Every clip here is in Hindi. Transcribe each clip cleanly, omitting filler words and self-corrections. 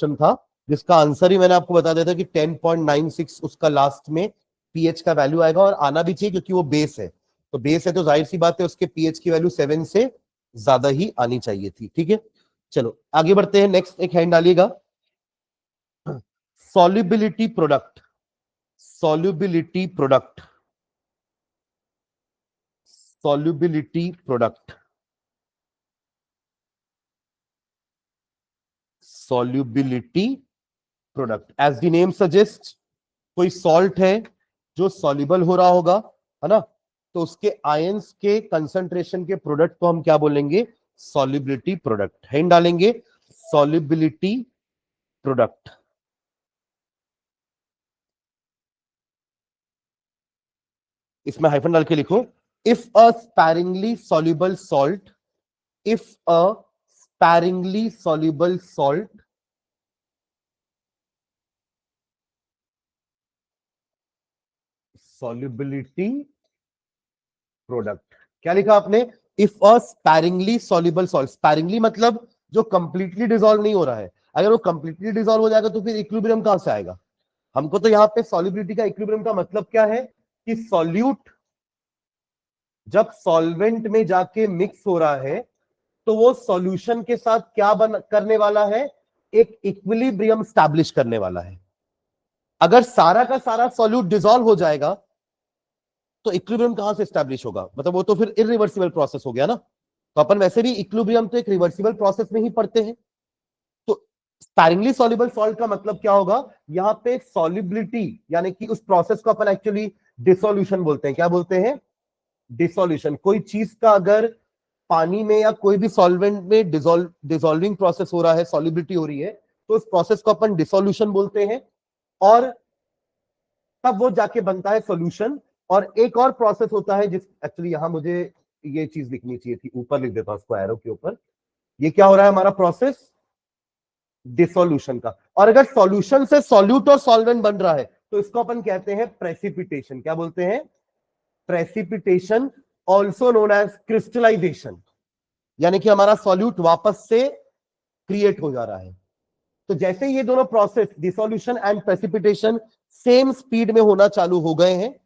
क्वेश्चन था जिसका आंसर ही मैंने आपको बता दिया था कि 10.96 उसका लास्ट में पीएच का वैल्यू आएगा, और आना भी चाहिए क्योंकि वो बेस है। तो बेस है तो जाहिर सी बात है उसके पीएच की वैल्यू 7 से ज्यादा ही आनी चाहिए थी। ठीक है, चलो आगे बढ़ते हैं। नेक्स्ट एक हैंड डालिएगा, solubility product. Solubility product, solubility product, solubility product. As the name suggest, कोई सॉल्ट है जो सॉल्युबल हो रहा होगा, है ना, तो उसके आयंस के कंसंट्रेशन के प्रोडक्ट को हम क्या बोलेंगे? Solubility product. हैंड डालेंगे, सॉल्युबिलिटी प्रोडक्ट। इसमें हाइफन डाल के लिखो, if a sparingly soluble salt, if a sparingly soluble salt solubility product. क्या लिखा आपने? If a sparingly soluble salt. Sparingly मतलब जो कंप्लीटली डिसॉल्व नहीं हो रहा है। अगर वो कंप्लीटली डिसॉल्व हो जाएगा तो फिर इक्विलिब्रियम कहां से आएगा? हमको तो यहाँ पे सॉल्युबिलिटी का, इक्विलिब्रियम का मतलब क्या है कि सॉल्यूट जब सॉल्वेंट में जाके मिक्स हो रहा है तो वो सॉल्यूशन के साथ क्या करने वाला है? एक इक्विलिब्रियम स्टैब्लिश करने वाला है। अगर सारा का सारा सॉल्यूट डिसॉल्व हो जाएगा तो इक्विलिब्रियम कहां से स्टैब्लिश होगा? मतलब वो तो फिर इरिवर्सिबल प्रोसेस हो गया ना। तो अपन वैसे भी इक्विलिब्रियम तो एक रिवर्सिबल प्रोसेस में ही पढ़ते हैं। तो स्पैरिंगली सॉल्युबल सॉल्ट का मतलब क्या होगा? यहां पे सॉल्युबिलिटी, यानी कि उस प्रोसेस को अपन एक्चुअली डिसोल्यूशन बोलते हैं। क्या बोलते हैं? डिसोल्यूशन। कोई चीज का अगर पानी में या कोई भी सॉल्वेंट में डिसॉल्विंग प्रोसेस हो रहा है, सॉल्युबिलिटी हो रही है, तो उस प्रोसेस को अपन डिसोल्यूशन बोलते हैं, और तब वो जाके बनता है सॉल्यूशन। और एक और प्रोसेस होता है जिस, एक्चुअली यहां मुझे ये चीज लिखनी चाहिए थी, ऊपर लिख देता हूं उसको एरो के ऊपर। ये क्या हो रहा है हमारा प्रोसेस? डिसोल्यूशन का। और अगर सॉल्यूशन से सॉल्यूट और सॉल्वेंट बन रहा है तो इसको अपन कहते हैं प्रेसिपिटेशन। क्या बोलते हैं? Precipitation, also known as crystallisation. यानी कि हमारा सॉल्यूट वापस से क्रिएट हो जा रहा है। तो जैसे ये दोनों process, dissolution and precipitation, same speed में होना चालू हो गए हैं,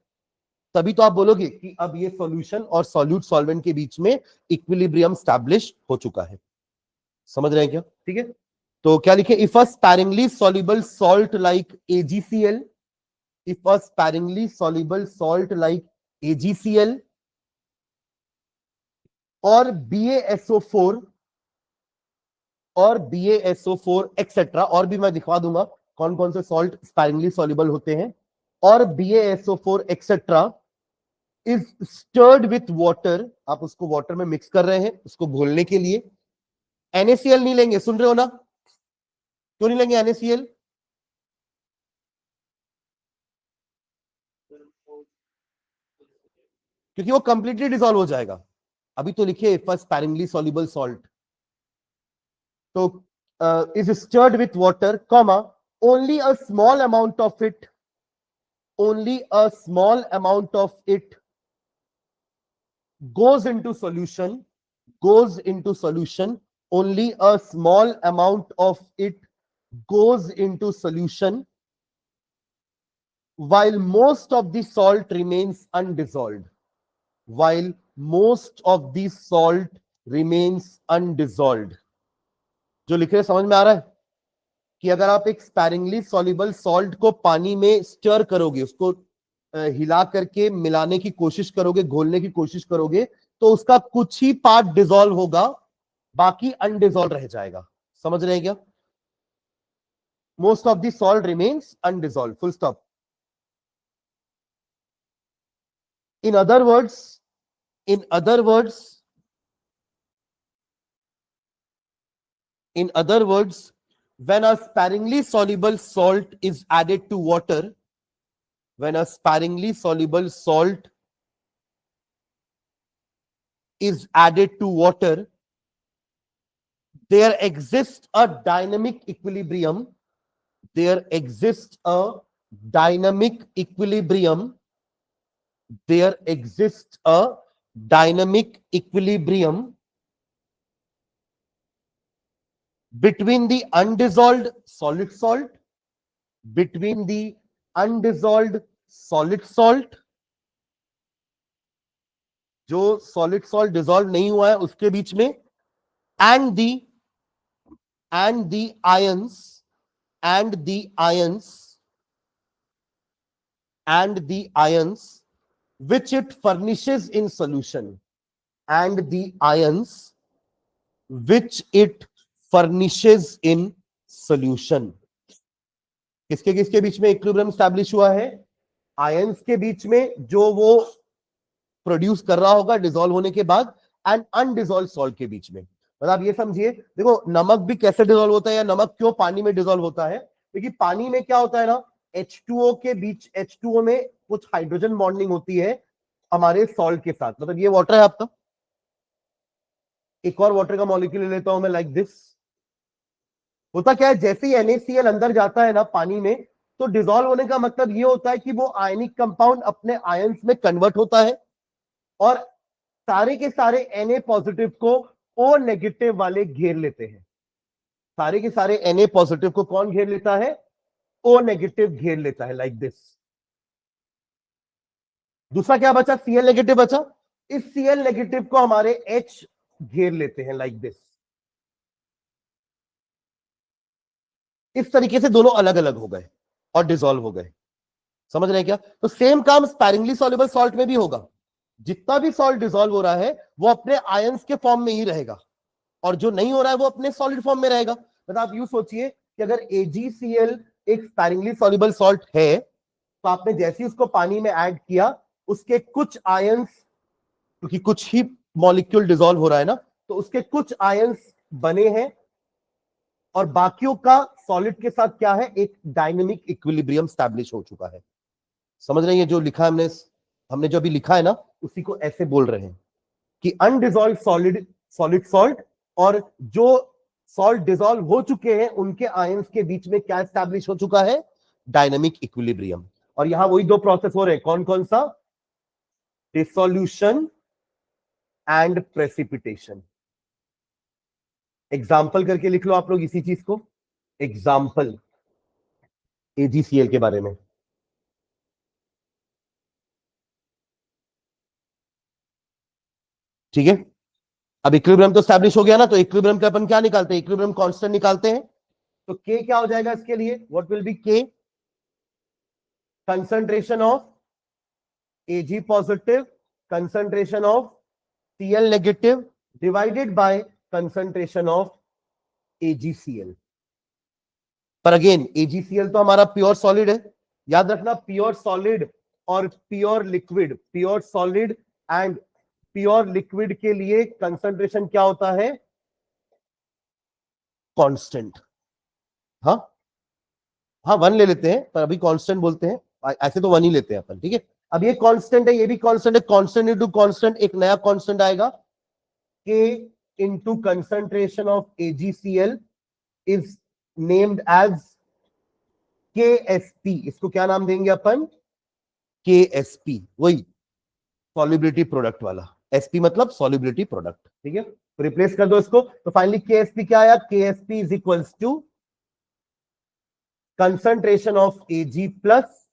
तभी तो आप बोलोगे कि अब ये सॉल्यूशन और सॉल्यूट सॉल्वेंट के बीच में इक्विलिब्रियम स्टैब्लिश हो चुका है। समझ रहे हैं क्या? ठीक है, तो क्या लिखे? If a sparingly soluble salt like AgCl, if a sparingly soluble salt like AgCl और BaSO4 और BaSO4 एक्सेट्रा, और भी मैं दिखवा दूंगा कौन कौन से सॉल्ट स्पैरिंगली सॉल्युबल होते हैं, और BaSO4 etcetera is stirred with water. आप उसको वाटर में मिक्स कर रहे हैं उसको घोलने के लिए। NaCl नहीं लेंगे, सुन रहे हो ना? क्यों नहीं लेंगे NaCl? क्योंकि वो कंप्लीटली डिसॉल्व हो जाएगा। अभी तो लिखिए फर्स्ट स्पैरिंगली सॉल्युबल सॉल्ट, तो is stirred with water, comma, only a small amount of it, only a small amount of it goes into solution, goes into solution, only a small amount of it goes into solution, while most of the salt remains undissolved, while most of the salt remains undissolved। जो लिख रहे समझ में आ रहा है कि अगर आप एक स्पैरिंगली सॉल्युबल सॉल्ट को पानी में स्टर करोगे, उसको हिला करके मिलाने की कोशिश करोगे, घोलने की कोशिश करोगे, तो उसका कुछ ही पार्ट डिसॉल्व होगा, बाकी अनडिसॉल्व रह जाएगा। समझ रहे हैं क्या? Most of the salt remains undissolved, full stop. In other words, in other words, in other words, when a sparingly soluble salt is added to water, when a sparingly soluble salt is added to water, there exists a dynamic equilibrium, there exists a dynamic equilibrium, there exists a dynamic equilibrium between the undissolved solid salt, between the undissolved solid salt, जो सॉलिड सॉल्ट डिसॉल्व नहीं हुआ है उसके बीच में, and the ions and the ions which it furnishes in solution, and the ions which it furnishes in solution. किसके किसके बीच में इक्विलिब्रियम स्टैब्लिश हुआ है? आयंस के बीच में जो वो प्रोड्यूस कर रहा होगा डिसॉल्व होने के बाद, एंड अनडिसॉल्व सॉल्ट के बीच में. मतलब आप ये समझिए, देखो नमक भी कैसे डिसॉल्व होता है, या नमक क्यों पानी में डिसॉल्व होता है? क्योंकि पानी में क्या होता है ना, H2O के बीच, H2O में कुछ हाइड्रोजन बॉन्डिंग होती है हमारे सॉल्ट के साथ. मतलब ये वाटर है आपका, एक और वाटर का मॉलिक्यूल ले लेता हूं मैं, लाइक दिस. होता क्या है, जैसे ही NaCl अंदर जाता है ना पानी में, तो डिसॉल्व होने का मतलब ये होता है कि वो आयनिक कंपाउंड अपने आयंस में कन्वर्ट होता है, और सारे के सारे Na पॉजिटिव को O नेगेटिव वाले घेर लेते हैं. सारे के सारे Na पॉजिटिव को कौन घेर लेता है? O नेगेटिव घेर लेता है, लाइक दिस. दूसरा क्या बचा? Cl नेगेटिव बचा. इस Cl नेगेटिव को हमारे H घेर लेते हैं, लाइक दिस. इस तरीके से दोनों अलग अलग हो गए और डिसॉल्व हो गए. समझ रहे हैं क्या? तो सेम काम स्पैरिंगली सॉल्युबल सॉल्ट में भी होगा. जितना भी सॉल्ट डिसॉल्व हो रहा है वो अपने आयंस के फॉर्म में ही रहेगा, और जो नहीं हो रहा है वो अपने सॉलिड फॉर्म में रहेगा. मतलब आप यूं सोचिए कि अगर AgCl एक स्पैरिंगली सॉल्युबल सॉल्ट है, तो आपने जैसे ही उसको पानी में ऐड किया, उसके कुछ आयंस, क्योंकि कुछ ही मॉलिक्यूल डिसॉल्व हो रहा है ना, तो उसके कुछ आयंस बने हैं, और बाकियों का सॉलिड के साथ क्या है, एक डायनेमिक इक्विलिब्रियम स्टैब्लिश हो चुका है. समझ रहे हैं? जो लिखा है हमने जो अभी लिखा है ना, उसी को ऐसे बोल रहे हैं कि अनडिसॉल्व सॉलिड सॉल्ट और जो सॉल्ट डिसॉल्व हो चुके हैं उनके आयंस के बीच में क्या स्टैब्लिश हो चुका है? Dynamic equilibrium. और यहां वही दो प्रोसेस हो रहे हैं. कौन कौन सा? Dissolution and precipitation. एग्जाम्पल करके लिख लो आप लोग इसी चीज को. एग्जाम्पल AgCl के बारे में. ठीक है, अब इक्विलिब्रियम तो स्टैब्लिश हो गया ना, तो इक्विलिब्रियम का अपन क्या निकालते हैं? इक्विलिब्रियम कांस्टेंट निकालते हैं. तो K क्या हो जाएगा इसके लिए? What will be K? Concentration of Ag positive, concentration of Cl negative divided by concentration of AgCl. पर अगेन AgCl तो हमारा प्योर सॉलिड है. याद रखना, प्योर सॉलिड और pure liquid, pure solid and pure liquid के लिए कंसंट्रेशन क्या होता है? कांस्टेंट. हाँ हाँ, 1 ले लेते हैं, पर अभी कांस्टेंट बोलते हैं. ऐसे तो 1 ही लेते हैं अपन. ठीक है, अब ये कांस्टेंट है, ये भी कांस्टेंट है. कांस्टेंट इनटू कांस्टेंट, एक नया कांस्टेंट आएगा. K into concentration of AgCl is named as KSP. इसको क्या नाम देंगे अपन? KSP. वही सॉल्युबिलिटी प्रोडक्ट वाला. SP मतलब सॉल्युबिलिटी प्रोडक्ट. ठीक है, तो रिप्लेस कर दो इसको. तो फाइनली KSP क्या आया? KSP is equals to concentration of Ag plus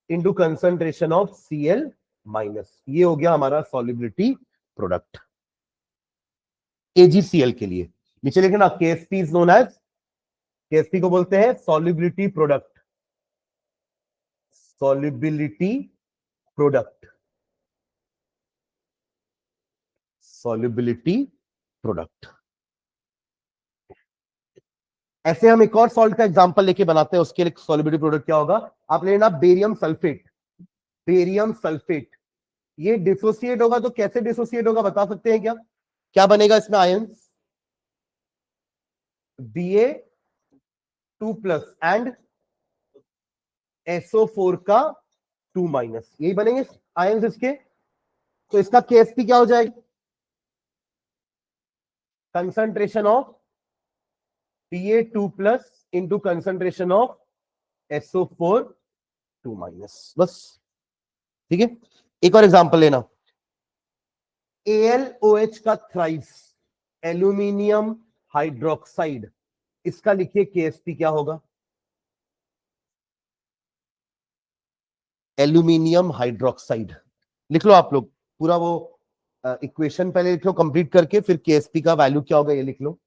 into concentration of Cl minus. ये हो गया हमारा सॉल्युबिलिटी प्रोडक्ट AgCl के लिए. नीचे लिखे ना, KSP is known as, KSP को बोलते हैं solubility product. Solubility product, solubility product. ऐसे हम एक और सॉल्ट का एग्जांपल लेके बनाते हैं. उसके लिए सॉल्युबिलिटी प्रोडक्ट क्या होगा? आप लेना बेरियम सल्फेट. बेरियम सल्फेट ये डिसोसिएट होगा, तो कैसे डिसोसिएट होगा बता सकते हैं क्या? क्या बनेगा इसमें? Ions Ba2 plus and SO4 का 2 माइनस, यही बनेंगे आयंस इसके. तो इसका KSP क्या हो जाएगा? Concentration of Ba2 plus into concentration of SO4 2 minus. बस. ठीक है, एक और एग्जांपल लेना. AlOH का थ्राइस, एल्यूमिनियम हाइड्रोक्साइड. इसका लिखिए केएसपी क्या होगा, एल्यूमिनियम हाइड्रोक्साइड। लिख लो आप लोग पूरा वो इक्वेशन पहले लिख लो कंप्लीट करके, फिर केएसपी का वैल्यू क्या होगा ये लिख लो।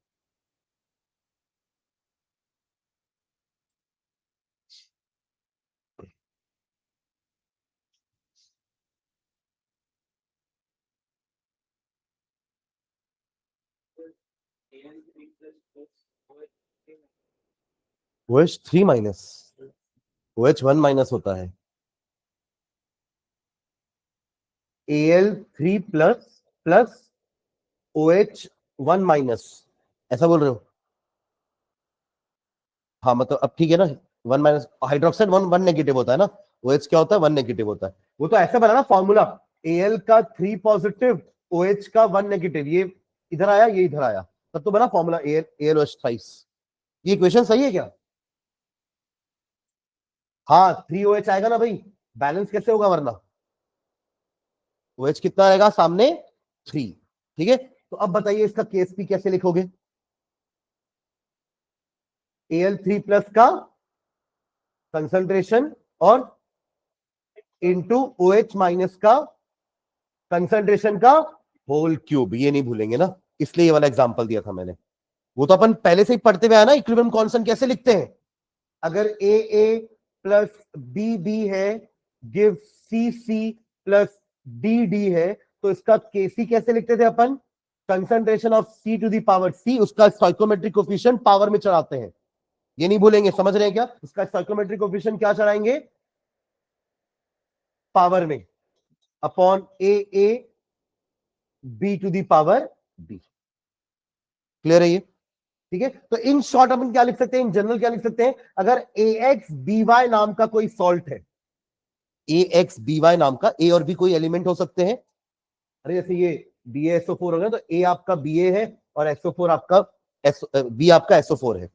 OH3 माइनस, OH1 माइनस होता है, Al3 plus plus OH1 minus, ऐसा बोल रहे हो? हाँ मतलब अब ठीक है ना, 1 minus hydroxide one one negative होता है ना, OH क्या होता है 1 नेगेटिव होता है, वो तो ऐसा बना ना फॉर्मूला, Al का 3 पॉजिटिव, OH का 1 नेगेटिव, ये इधर आया ये इधर आया, तब तो बना फॉर्मूला AlOH थ्राइस। ये इक्वेशन सही है क्या? हाँ 3 OH आएगा ना भाई, बैलेंस कैसे होगा वरना, OH कितना रहेगा सामने 3। ठीक है, तो अब बताइए इसका केएसपी कैसे लिखोगे, Al3 प्लस का कंसंट्रेशन और इंटू OH माइनस का कंसंट्रेशन का होल क्यूब, ये नहीं भूलेंगे ना, इसलिए ये वाला एग्जांपल दिया था मैंने। वो तो अपन पहले से ही पढ़ते हुए आया ना, इक्विलिब्रियम कांस्टेंट कैसे लिखते हैं, अगर ए प्लस बी है गिव सी प्लस डी है, तो इसका केसी कैसे लिखते थे अपन, concentration of C to the power C, उसका स्टोइकोमेट्रिक कोफिशिएंट पावर में चढ़ाते हैं, ये नहीं भूलेंगे, समझ रहे हैं क्या, उसका स्टोइकोमेट्रिक कोफिशिएंट क्या चढ़ाएंगे, पावर में, upon A B to the power B. Clear है ये? ठीक है, तो इन शॉर्ट अपन क्या लिख सकते हैं, इन जनरल क्या लिख सकते हैं, अगर ए एक्स बी वाई नाम का कोई सॉल्ट है, ए एक्स बी वाई नाम का, ए और बी कोई एलिमेंट हो सकते हैं, अरे जैसे ये BaSO4 हो गया, तो ए आपका Ba है और SO4 आपका बी आपका SO4 है,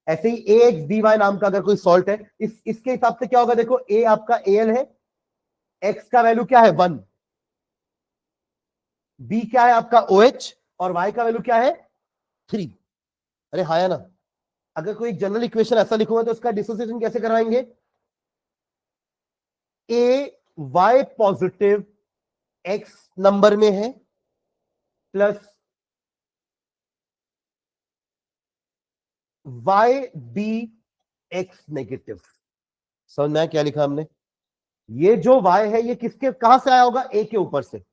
ऐसे ही ए एक्स बी वाई नाम का अगर कोई सॉल्ट है, इसके हिसाब से क्या होगा, देखो ए आपका Al है, एक्स का वैल्यू क्या है 1, बी क्या है आपका OH और वाई का वैल्यू क्या है 3। अरे हाँ या ना, अगर कोई जनरल इक्वेशन ऐसा लिखूंगा तो उसका डिसोसिएशन कैसे करवाएंगे, A Y positive X number में है plus Y B X negative. समझ में आया क्या लिखा हमने, ये जो y है ये किसके कहां से आया होगा, a के ऊपर से,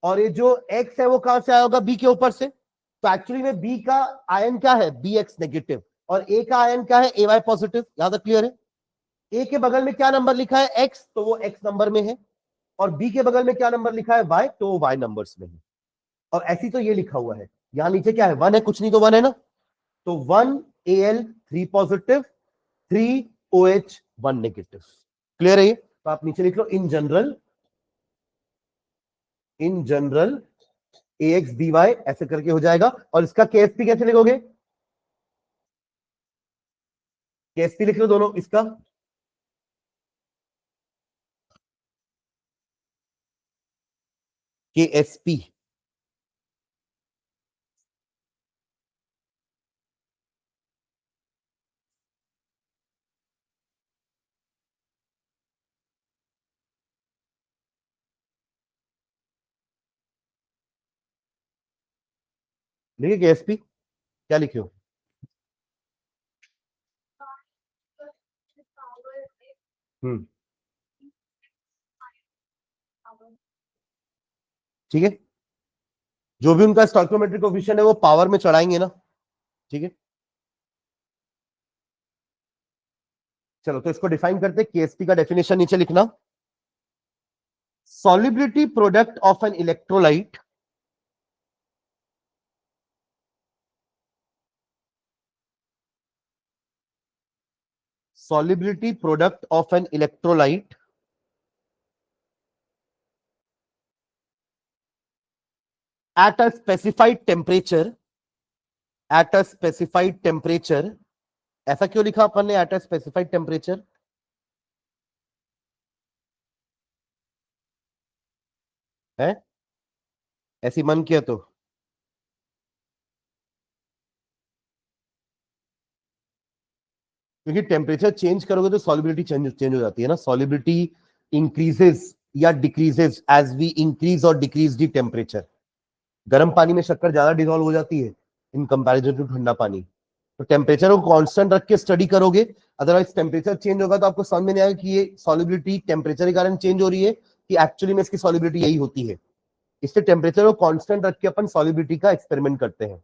और ये जो x है वो कहां से आया होगा, b के ऊपर से, तो एक्चुअली में b का आयन क्या है bx नेगेटिव, और a का आयन क्या है ay पॉजिटिव, यहां तक क्लियर है। a के बगल में क्या नंबर लिखा है x, तो वो x नंबर में है, और b के बगल में क्या नंबर लिखा है y, तो वो y नंबर्स में है, और ऐसी तो ये लिखा हुआ है, यहां नीचे क्या है 1 है, कुछ नहीं तो 1 है ना, तो 1 Al3 positive 3 OH 1 negative. Clear है ये, तो आप नीचे लिख लो इन जनरल AX BY ऐसे करके हो जाएगा, और इसका KSP कैसे लिखोगे, KSP लिख लो दोनों इसका, KSP, लिखिए KSP क्या लिखे हो, ठीक है, जो भी उनका स्टोइकोमेट्रिक कोफिशिएंट है वो पावर में चढ़ाएंगे ना, ठीक है। चलो तो इसको डिफाइन करते हैं, KSP का डेफिनेशन नीचे लिखना, solubility product of an electrolyte solubility product of an electrolyte at a specified temperature, at a specified temperature, ऐसा क्यों लिखा अपन ने at a specified temperature, है ऐसी मन किया तो क्योंकि टेम्परेचर चेंज करोगे तो सॉलिबिलिटी चेंज हो जाती है ना, सॉलिबिलिटी इंक्रीजेस या डिक्रीजेस एज वी इंक्रीज और डिक्रीज दी टेम्परेचर। गर्म पानी में शक्कर ज्यादा डिसॉल्व हो जाती है इन कंपैरिजन टू ठंडा पानी। तो टेम्परेचर को कांस्टेंट रख के स्टडी करोगे, अदरवाइज टेम्परेचर चेंज होगा तो आपको समझ में नहीं आएगा कि ये सॉलिबिलिटी टेम्परेचर के कारण चेंज हो रही है कि एक्चुअली में इसकी सॉलिबिलिटी यही होती है। इससे टेम्परेचर को कांस्टेंट रख के अपन सॉलिबिलिटी का एक्सपेरिमेंट करते हैं,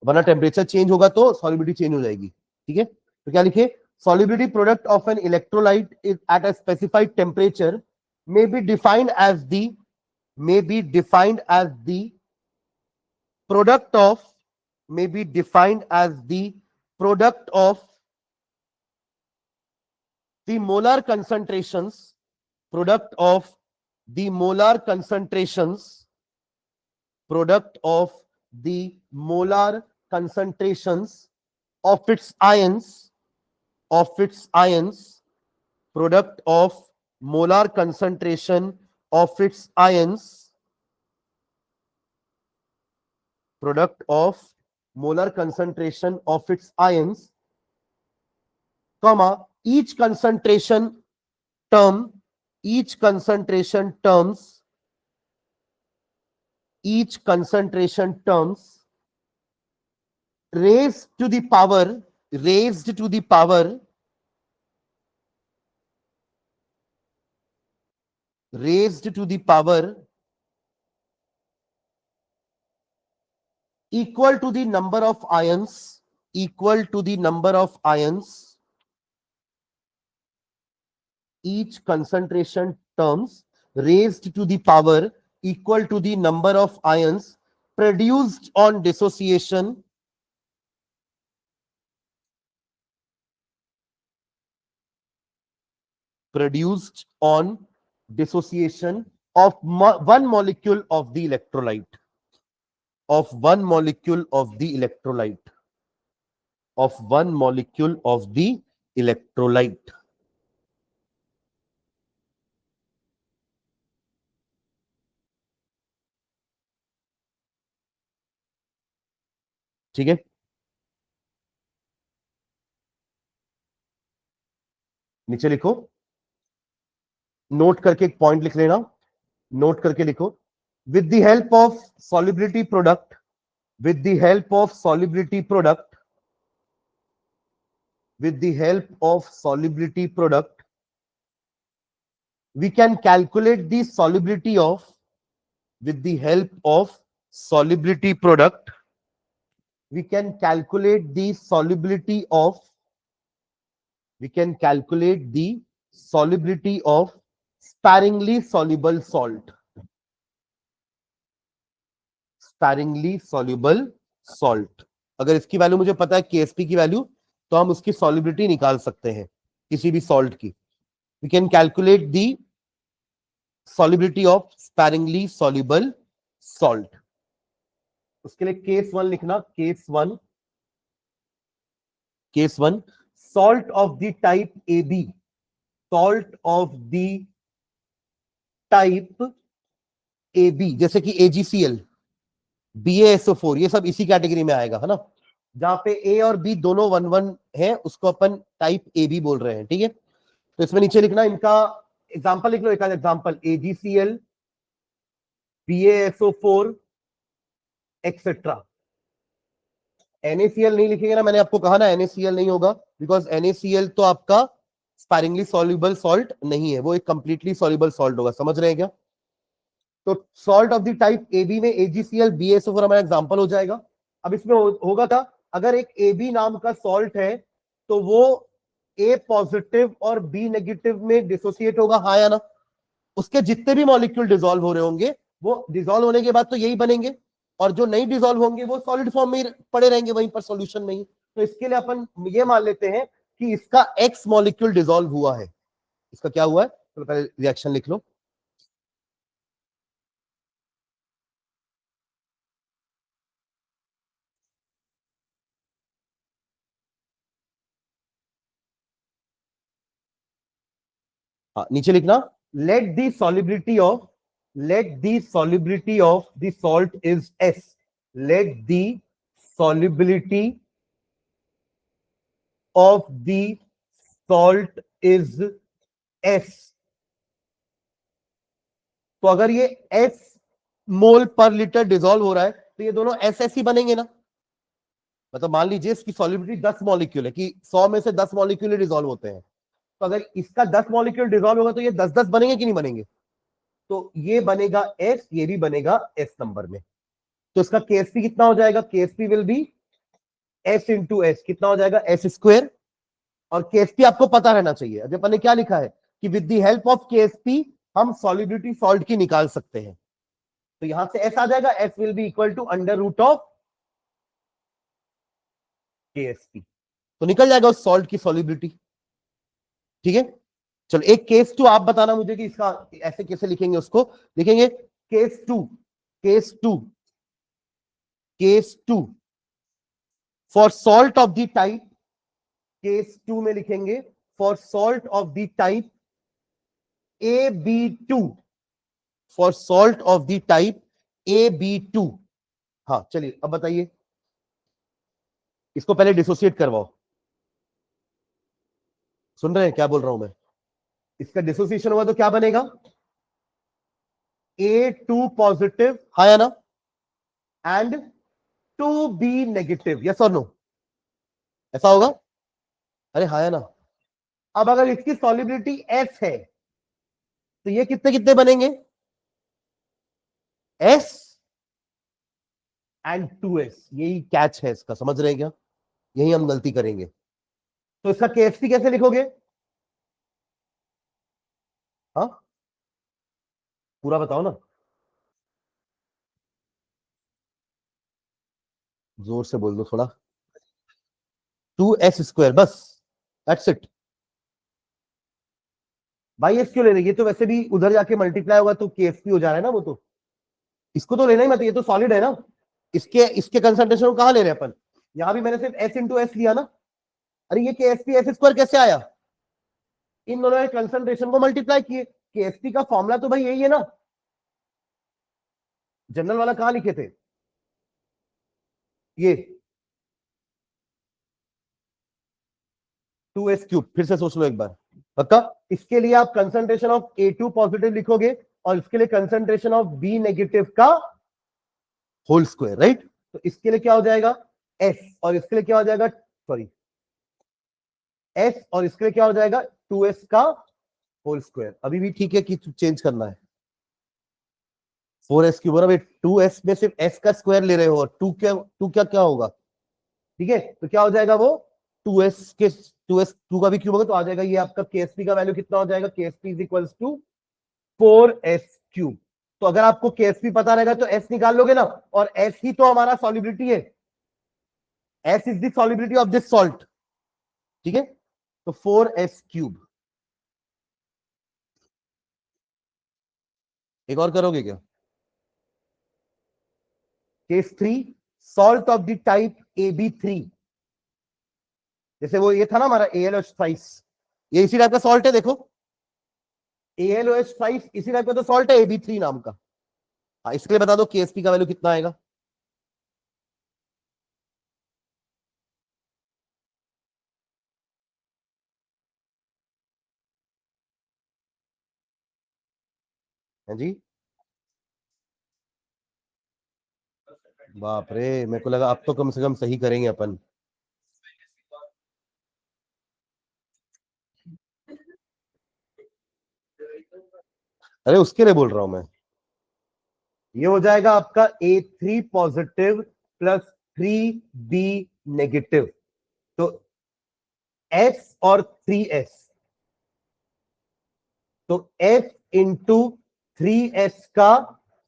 वरना टेम्परेचर चेंज होगा तो सॉलिबिलिटी चेंज हो जाएगी। ठीक है, तो क्या लिखे, solubility product of an electrolyte is at a specified temperature may be defined as the product of may be defined as the product of the molar concentrations product of the molar concentrations product of the molar concentrations of its ions product of molar concentration of its ions product of molar concentration of its ions comma each concentration terms raised to the power equal to the number of ions each concentration terms raised to the power equal to the number of ions produced on dissociation of one molecule of the electrolyte ठीक है, नीचे लिखो, नोट करके एक पॉइंट लिख लेना, नोट करके लिखो, with the help of solubility product with the help of solubility product we can calculate the solubility of with the help of solubility product we can calculate the solubility of sparingly soluble salt अगर इसकी वैल्यू मुझे पता है KSP की वैल्यू, तो हम उसकी सॉलिबिलिटी निकाल सकते हैं किसी भी सॉल्ट की। We can calculate the solubility of sparingly soluble salt। उसके लिए केस 1 लिखना, case 1 salt of the type AB जैसे कि AgCl BaSO4 ये सब इसी कैटेगरी में आएगा, है ना, जहां पे A और B दोनों 1 है उसको अपन टाइप AB बोल रहे हैं। ठीक है, तो इसमें नीचे लिखना, इनका एग्जांपल लिख लो, एक example AgCl BaSO4 etcetera. NaCl नहीं लिखेंगे ना, मैंने आपको कहा ना NaCl नहीं होगा, बिकॉज NaCl तो आपका स्पायरिंगली सॉल्युबल सॉल्ट नहीं है, वो एक कंप्लीटली सॉल्युबल सॉल्ट होगा। समझ रहे हैं क्या? तो salt of the type AB में AgCl BaSO4 हमारा एग्जांपल हो जाएगा। अब इसमें होगा था, अगर एक AB नाम का सॉल्ट है तो वो A पॉजिटिव और B नेगेटिव में डिसोसिएट होगा, हाँ या ना? उसके जितने भी मॉलिक्यूल डिसॉल्व हो रहे होंगे वो डिसॉल्व होने के बाद तो यही बनेंगे, और जो नहीं डिसॉल्व होंगे वो सॉलिड फॉर्म में पड़े रहेंगे वहीं पर सॉल्यूशन में ही। तो इसके लिए अपन ये मान लेते हैं कि इसका X मॉलिक्यूल डिसॉल्व हुआ है। इसका क्या हुआ है तो पहले रिएक्शन लिख लो। हाँ, नीचे लिखना, let the solubility of the salt is S। let the solubility of the salt is S. तो अगर ये S मोल पर लीटर डिसॉल्व हो रहा है तो ये दोनों एस ही बनेंगे ना। मतलब मान लीजिए इसकी सॉल्युबिलिटी 10 मॉलिक्यूल है कि 100 में से 10 मॉलिक्यूल डिसॉल्व होते हैं, तो अगर इसका 10 मॉलिक्यूल डिसॉल्व होगा तो ये 10-10 बनेंगे कि नहीं बनेंगे? तो ये बनेगा एस, ये भी बनेगा एस नंबर में। तो इसका केएसपी कितना हो जाएगा? Ksp will be S into S. कितना हो जाएगा? S square. और केएसपी आपको पता रहना चाहिए, अभी अपन ने क्या लिखा है कि with the help of Ksp हम सॉलिबिलिटी सॉल्ट की निकाल सकते हैं। तो यहां से एस आ जाएगा, S will be equal to under root of KSP. तो निकल जाएगा उस सॉल्ट की सॉलिबिलिटी। ठीक है, चलो एक केस टू आप बताना मुझे कि इसका ऐसे कैसे लिखेंगे। उसको लिखेंगे case two, case two, case two for salt of the type, case two में लिखेंगे for salt of the type AB2, for salt of the type AB2। हाँ चलिए अब बताइए, इसको पहले डिसोसिएट करवाओ। सुन रहे हैं क्या बोल रहा हूं मैं? इसका डिसोसिएशन हुआ तो क्या बनेगा? A2 पॉजिटिव, हाँ या ना, एंड 2B नेगेटिव, यस और नो, ऐसा होगा? अरे हाँ या ना। अब अगर इसकी सॉलिबिलिटी S है तो ये कितने कितने बनेंगे? S and 2S। यही कैच है इसका, समझ रहे हैं क्या? यही हम गलती करेंगे। तो इसका KFC कैसे लिखोगे? हाँ पूरा बताओ ना, जोर से बोल दो थोड़ा। 2S स्क्वायर, बस दैट्स इट। भाई एस क्यों ले रहे? ये तो वैसे भी उधर जाके मल्टीप्लाई होगा तो KFC हो जा रहा है ना, वो तो इसको तो लेना ही मत, ये तो सॉलिड है ना। इसके इसके कंसंट्रेशन को कहां ले रहे हैं अपन? यहां भी मैंने सिर्फ S इंटू एस लिया ना। अरे ये KFC एस स्क्वायर कैसे आया? इन दोनों के कंसंट्रेशन को मल्टीप्लाई किए। KFC का फॉर्मूला तो भाई यही है ना, जनरल वाला कहां लिखे थे? ये 2S क्यूब। फिर से सोच लो एक बार पक्का। इसके लिए आप कंसंट्रेशन ऑफ A2 पॉजिटिव लिखोगे और इसके लिए कंसंट्रेशन ऑफ B नेगेटिव का होल स्क्वायर, राइट? तो इसके लिए क्या हो जाएगा? S, और इसके लिए क्या हो जाएगा? सॉरी, S और इसके लिए क्या हो जाएगा? 2S का होल स्क्वायर। अभी भी ठीक है कि चेंज करना है? 4S क्यूब, अभी 2S में सिर्फ S का स्क्वायर ले रहे हो और 2 क्या क्या होगा? ठीक है, तो क्या हो जाएगा वो? 2 का भी क्यूब होगा तो आ जाएगा ये आपका KSP का वैल्यू कितना हो जाएगा? KSP is equals to 4S cube. तो अगर आपको KSP पता रहेगा तो S निकाल लोगे ना, और S ही तो हमारा सॉल्युबिलिटी है। S is the solubility of this salt. ठीक है, तो 4S क्यूब। एक और करोगे क्या? Case 3, salt of the type AB3। जैसे वो ये था ना हमारा AlOH5, ये इसी टाइप का सॉल्ट है। देखो AlOH5 इसी टाइप का तो सॉल्ट है AB3 नाम का। हाँ इसके लिए बता दो KSP का वैल्यू कितना आएगा? है जी? बाप रे, मेरे को लगा अब तो कम से कम सही करेंगे अपन। अरे उसके लिए बोल रहा हूं मैं। ये हो जाएगा आपका A3 positive plus 3B negative. तो S और 3S, तो S इंटू 3S का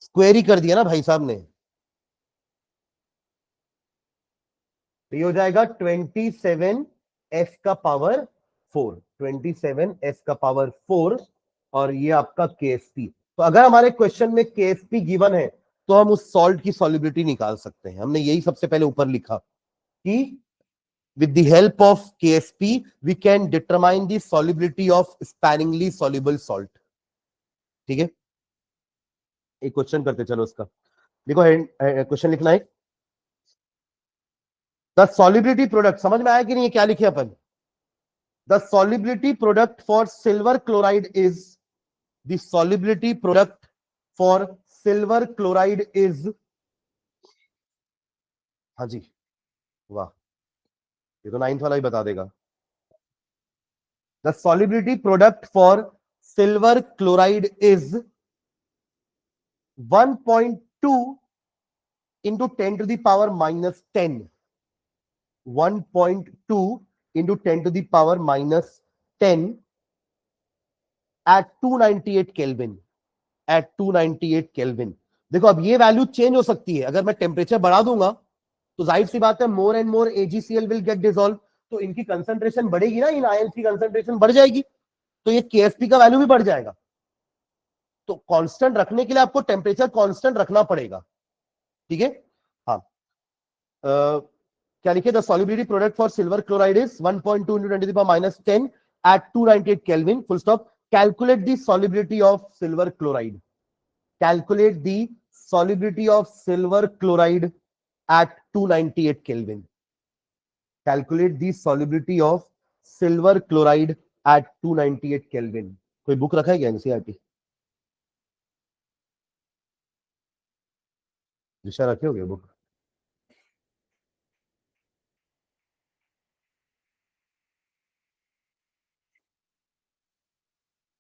स्क्वायर ही कर दिया ना भाई साहब ने। तो ये हो जाएगा 27S का पावर 4, 27S का पावर 4। और ये आपका KSP। तो अगर हमारे क्वेश्चन में KSP गिवन है तो हम उस सॉल्ट की सॉल्युबिलिटी निकाल सकते हैं। हमने यही सबसे पहले ऊपर लिखा कि with the help of KSP we can determine the solubility of sparingly soluble salt। ठीक है, एक क्वेश्चन करते चलो उसका। देखो क्वेश्चन लिखना है, द सॉलिबिलिटी प्रोडक्ट। समझ में आया कि नहीं क्या लिखे अपन? The solubility product for silver chloride is, the solubility product for silver chloride is, हाँ जी, वाह, ये तो 9th वाला ही बता देगा। The solubility product for silver chloride is 1.2 into 10 to the power minus 10. 1.2 into 10 to the power minus 10 at 298 Kelvin. At 298 Kelvin. देखो अब ये वैल्यू चेंज हो सकती है, अगर मैं टेम्परेचर बढ़ा दूंगा तो जाहिर सी बात है more and more AgCl will get dissolve, तो इनकी कंसंट्रेशन बढ़ेगी ना, इन आयंस की कंसंट्रेशन बढ़ जाएगी, तो ये KSP का वैल्यू भी बढ़ जाएगा। तो कांस्टेंट रखने के लिए आपको टेम्परेचर कांस्टेंट रखना पड़ेगा, ठीक है। हाँ, क्या लिखे, the solubility product for silver chloride is 1.2 into 10 to the power minus 10 at 298 Kelvin, full stop. Calculate the solubility of silver chloride. Calculate the solubility of silver chloride at 298 Kelvin. Calculate the solubility of silver chloride at 298 Kelvin. कोई बुक रखा है क्या NCERT? दिशा रखे हो गया बुक?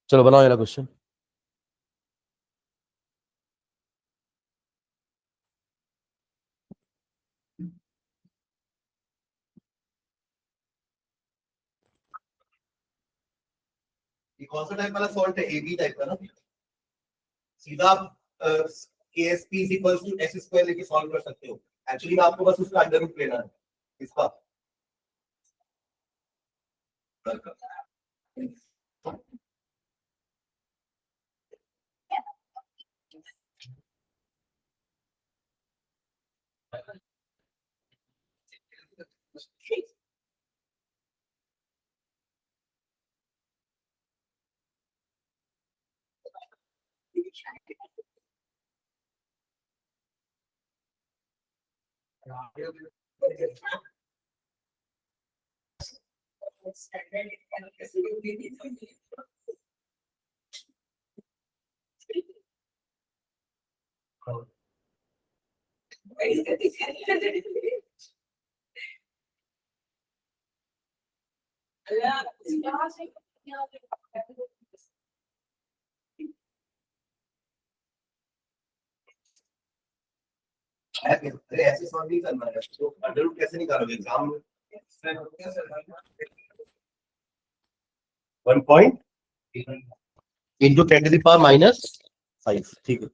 चलो बनाओ अगला क्वेश्चन। ये कौन सा टाइप वाला सॉल्ट है? AB टाइप का ना, सीधा आप KSP is equals to S square लेके सॉल्व कर सकते हो। एक्चुअली में आपको बस उसका अंडर रूट लेना है इसका। ऐसे सॉल्व नहीं करना है तो अंडर रूट कैसे निकालोगे एग्जाम में? 1 point into 10 to the power minus 5, ठीक है।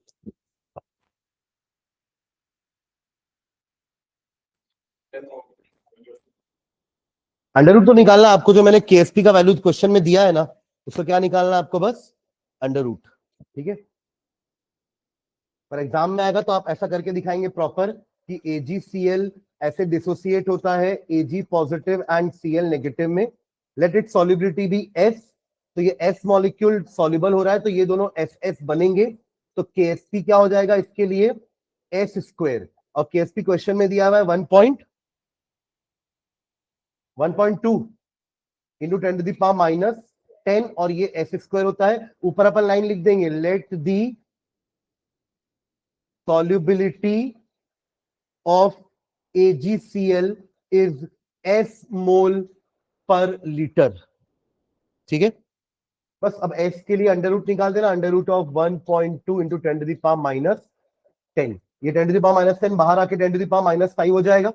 अंडर रूट तो निकालना आपको, जो मैंने KSP का वैल्यू क्वेश्चन में दिया है ना, उसको क्या निकालना है आपको, बस अंडर रूट, ठीक है। पर एग्जाम में आएगा तो आप ऐसा करके दिखाएंगे प्रॉपर कि AgCl ऐसे डिसोसिएट होता है Ag positive and Cl negative में, let it solubility be S, तो ये S मॉलिक्यूल सॉल्युबल हो रहा है तो ये दोनों SS बनेंगे, तो KSP क्या हो जाएगा इसके लिए, S स्क्वायर, और KSP क्वेश्चन में दिया हुआ है 1.2 into 10 to the power minus 10, और ये S स्क्वायर होता है। ऊपर अपन लाइन लिख देंगे, let the solubility of AgCl is S mole per liter, ठीक है। बस अब S के लिए अंडर रूट निकाल देना, under root of 1.2 into 10 to the power minus 10, ये 10 टू द पावर माइनस 10 बाहर आके 10 टू द पावर माइनस 5 हो जाएगा,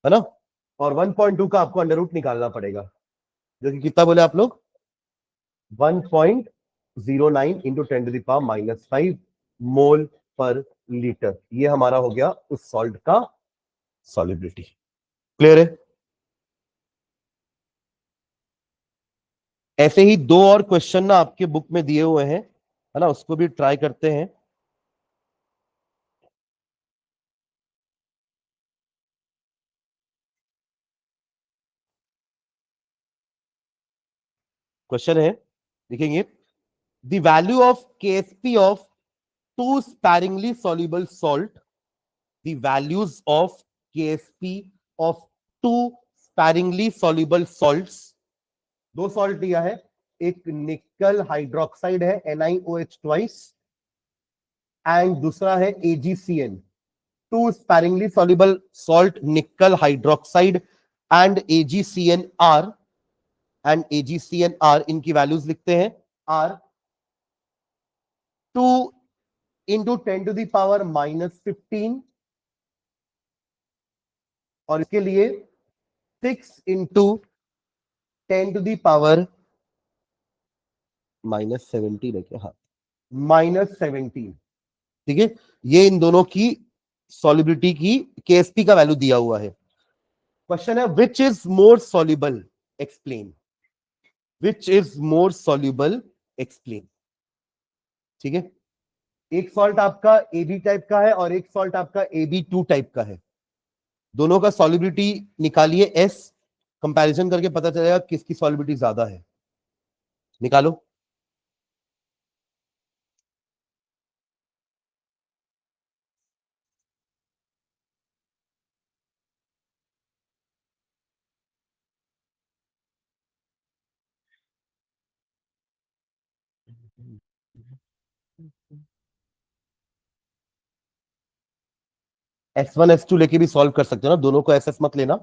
है ना। और 1.2 का आपको अंडर रूट निकालना पड़ेगा, जो कि कितना बोले आप लोग, 1.09 into 10 to the power minus 5 mole पर लीटर। ये हमारा हो गया उस सॉल्ट का सॉलिबिलिटी। क्लियर है? ऐसे ही दो और क्वेश्चन ना आपके बुक में दिए हुए हैं, है ना, उसको भी ट्राई करते हैं। क्वेश्चन है, देखेंगे, the value of KSP of two sparingly soluble salt, the values of KSP of two sparingly soluble salts, दो सॉल्ट लिया है, एक निकल हाइड्रोक्साइड है NiOH ट्वाइस एंड दूसरा है AgCN, two sparingly soluble salt nickel hydroxide and AgCnR, and AgCnR इनकी वैल्यूज लिखते हैं, R 2 इंटू 10⁻⁻15 और इसके लिए 6 इंटू 10⁻⁻17 है क्या, हाँ -17, ठीक है। ये इन दोनों की सॉल्युबिलिटी की KSP का वैल्यू दिया हुआ है। क्वेश्चन है which is more soluble, explain, which is more soluble, explain, ठीक है। एक सॉल्ट आपका AB टाइप का है और एक सॉल्ट आपका AB2 टाइप का है, दोनों का सॉल्युबिलिटी निकालिए S, कंपैरिजन करके पता चलेगा किसकी सॉल्युबिलिटी ज्यादा है, निकालो। S1 S2 लेके भी सॉल्व कर सकते हो ना, दोनों को SS मत लेना,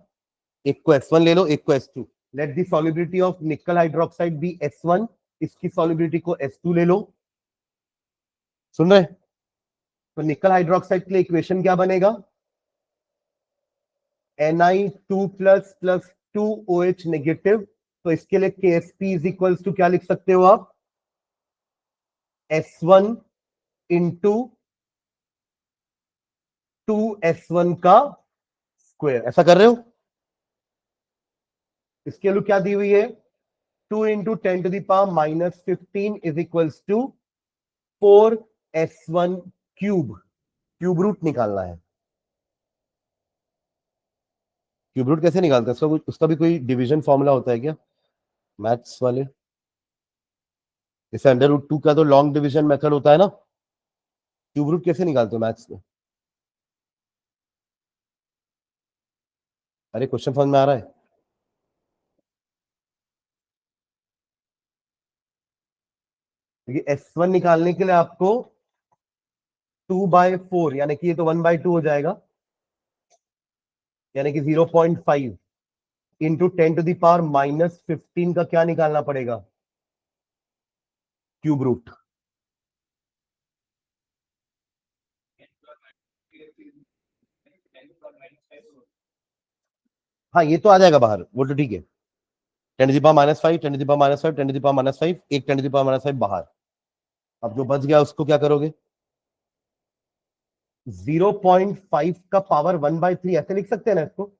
एक को S1 ले लो, एक को S2। Let the solubility of nickel hydroxide be S1, इसकी सॉल्युबिलिटी को S2 ले लो, सुन रहे? तो निकल हाइड्रोक्साइड के लिए इक्वेशन क्या बनेगा, Ni2 plus plus 2OH negative, तो इसके लिए KSP इज इक्वल्स टू क्या लिख सकते हो आप, S1 इंटू 2S1 का स्क्वायर, ऐसा कर रहे हो। इसके लिए क्या दी हुई है, 2 into 10⁻⁻15 is equals to 4S1 cube, cube root निकालना है। क्यूब रूट कैसे निकालते हैं, उसका भी कोई डिवीजन फॉर्मूला होता है क्या मैथ्स वाले, जैसे √2 का तो लॉन्ग डिवीजन मेथड होता है ना, क्यूब रूट कैसे निकालते हो मैथ्स में? अरे क्वेश्चन समझ में आ रहा है? देखिए S1 निकालने के लिए आपको 2/4 यानी कि ये तो 1/2 हो जाएगा, यानी कि 0.5 इंटू 10⁻⁻15 का क्या निकालना पड़ेगा, क्यूब रूट। हाँ ये तो आ जाएगा बाहर, वो तो ठीक है, 10⁻⁻5 10⁻⁻5 10⁻⁻5 एक 10⁻⁻5 बाहर। अब जो बच गया उसको क्या करोगे, 0.5 का पावर 1/3 ऐसे लिख सकते हैं ना इसको,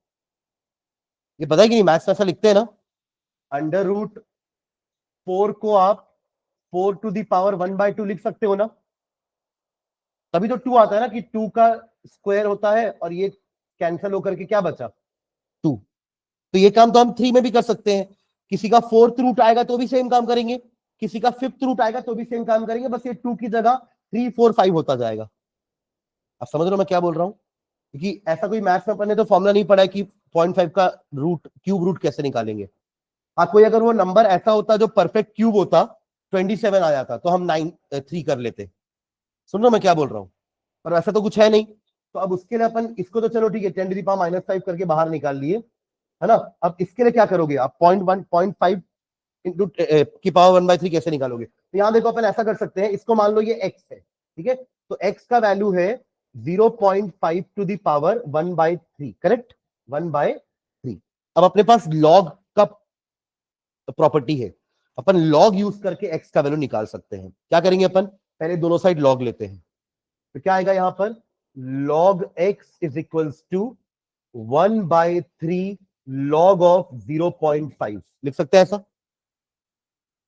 ये पता है कि नहीं, मैथ्स में ऐसा लिखते हैं ना, √4 को आप 4⁻1/2 लिख सकते हो ना, तभी तो 2 आता है ना, कि 2 का स्क्वायर होता है और ये कैंसिल होकर के क्या बचा, 2। तो ये काम तो हम 3 में भी कर सकते हैं, किसी का 4th रूट आएगा तो भी सेम काम करेंगे, किसी का 5th रूट आएगा तो भी सेम काम करेंगे, बस ये 2 की जगह 3 4 5 होता जाएगा। अब समझ रहे हो मैं क्या बोल रहा हूं, क्योंकि ऐसा कोई मैथ्स में अपने तो फॉर्मुला नहीं पड़ा है कि 0.5 का रूट, क्यूब रूट कैसे निकालेंगे। हाँ कोई अगर वो नंबर ऐसा होता जो परफेक्ट क्यूब होता, 27 आ जाता, तो हम 3 कर लेते। सुन रहे हो मैं क्या बोल रहा हूँ, पर वैसा तो कुछ है नहीं। तो अब उसके लिए अपन इसको तो चलो ठीक है 10⁻⁻5 करके बाहर निकाल लिए, है ना। अब इसके लिए क्या करोगे आप, 0.1 0.5 इंटू की पावर 1/3 कैसे निकालोगे, तो यहां देखो अपन ऐसा कर सकते हैं, इसको मान लो ये x है, ठीक है, तो x का वैल्यू है 0.5 टू द पावर 1/3, करेक्ट, 1/3। अब अपने पास log का प्रॉपर्टी है, अपन log यूज करके x का वैल्यू निकाल सकते हैं। क्या करेंगे अपन, पहले दोनों साइड log लेते हैं, तो क्या आएगा यहां पर, log x is equals to 1/3 log of 0.5 लिख सकते हैं ऐसा,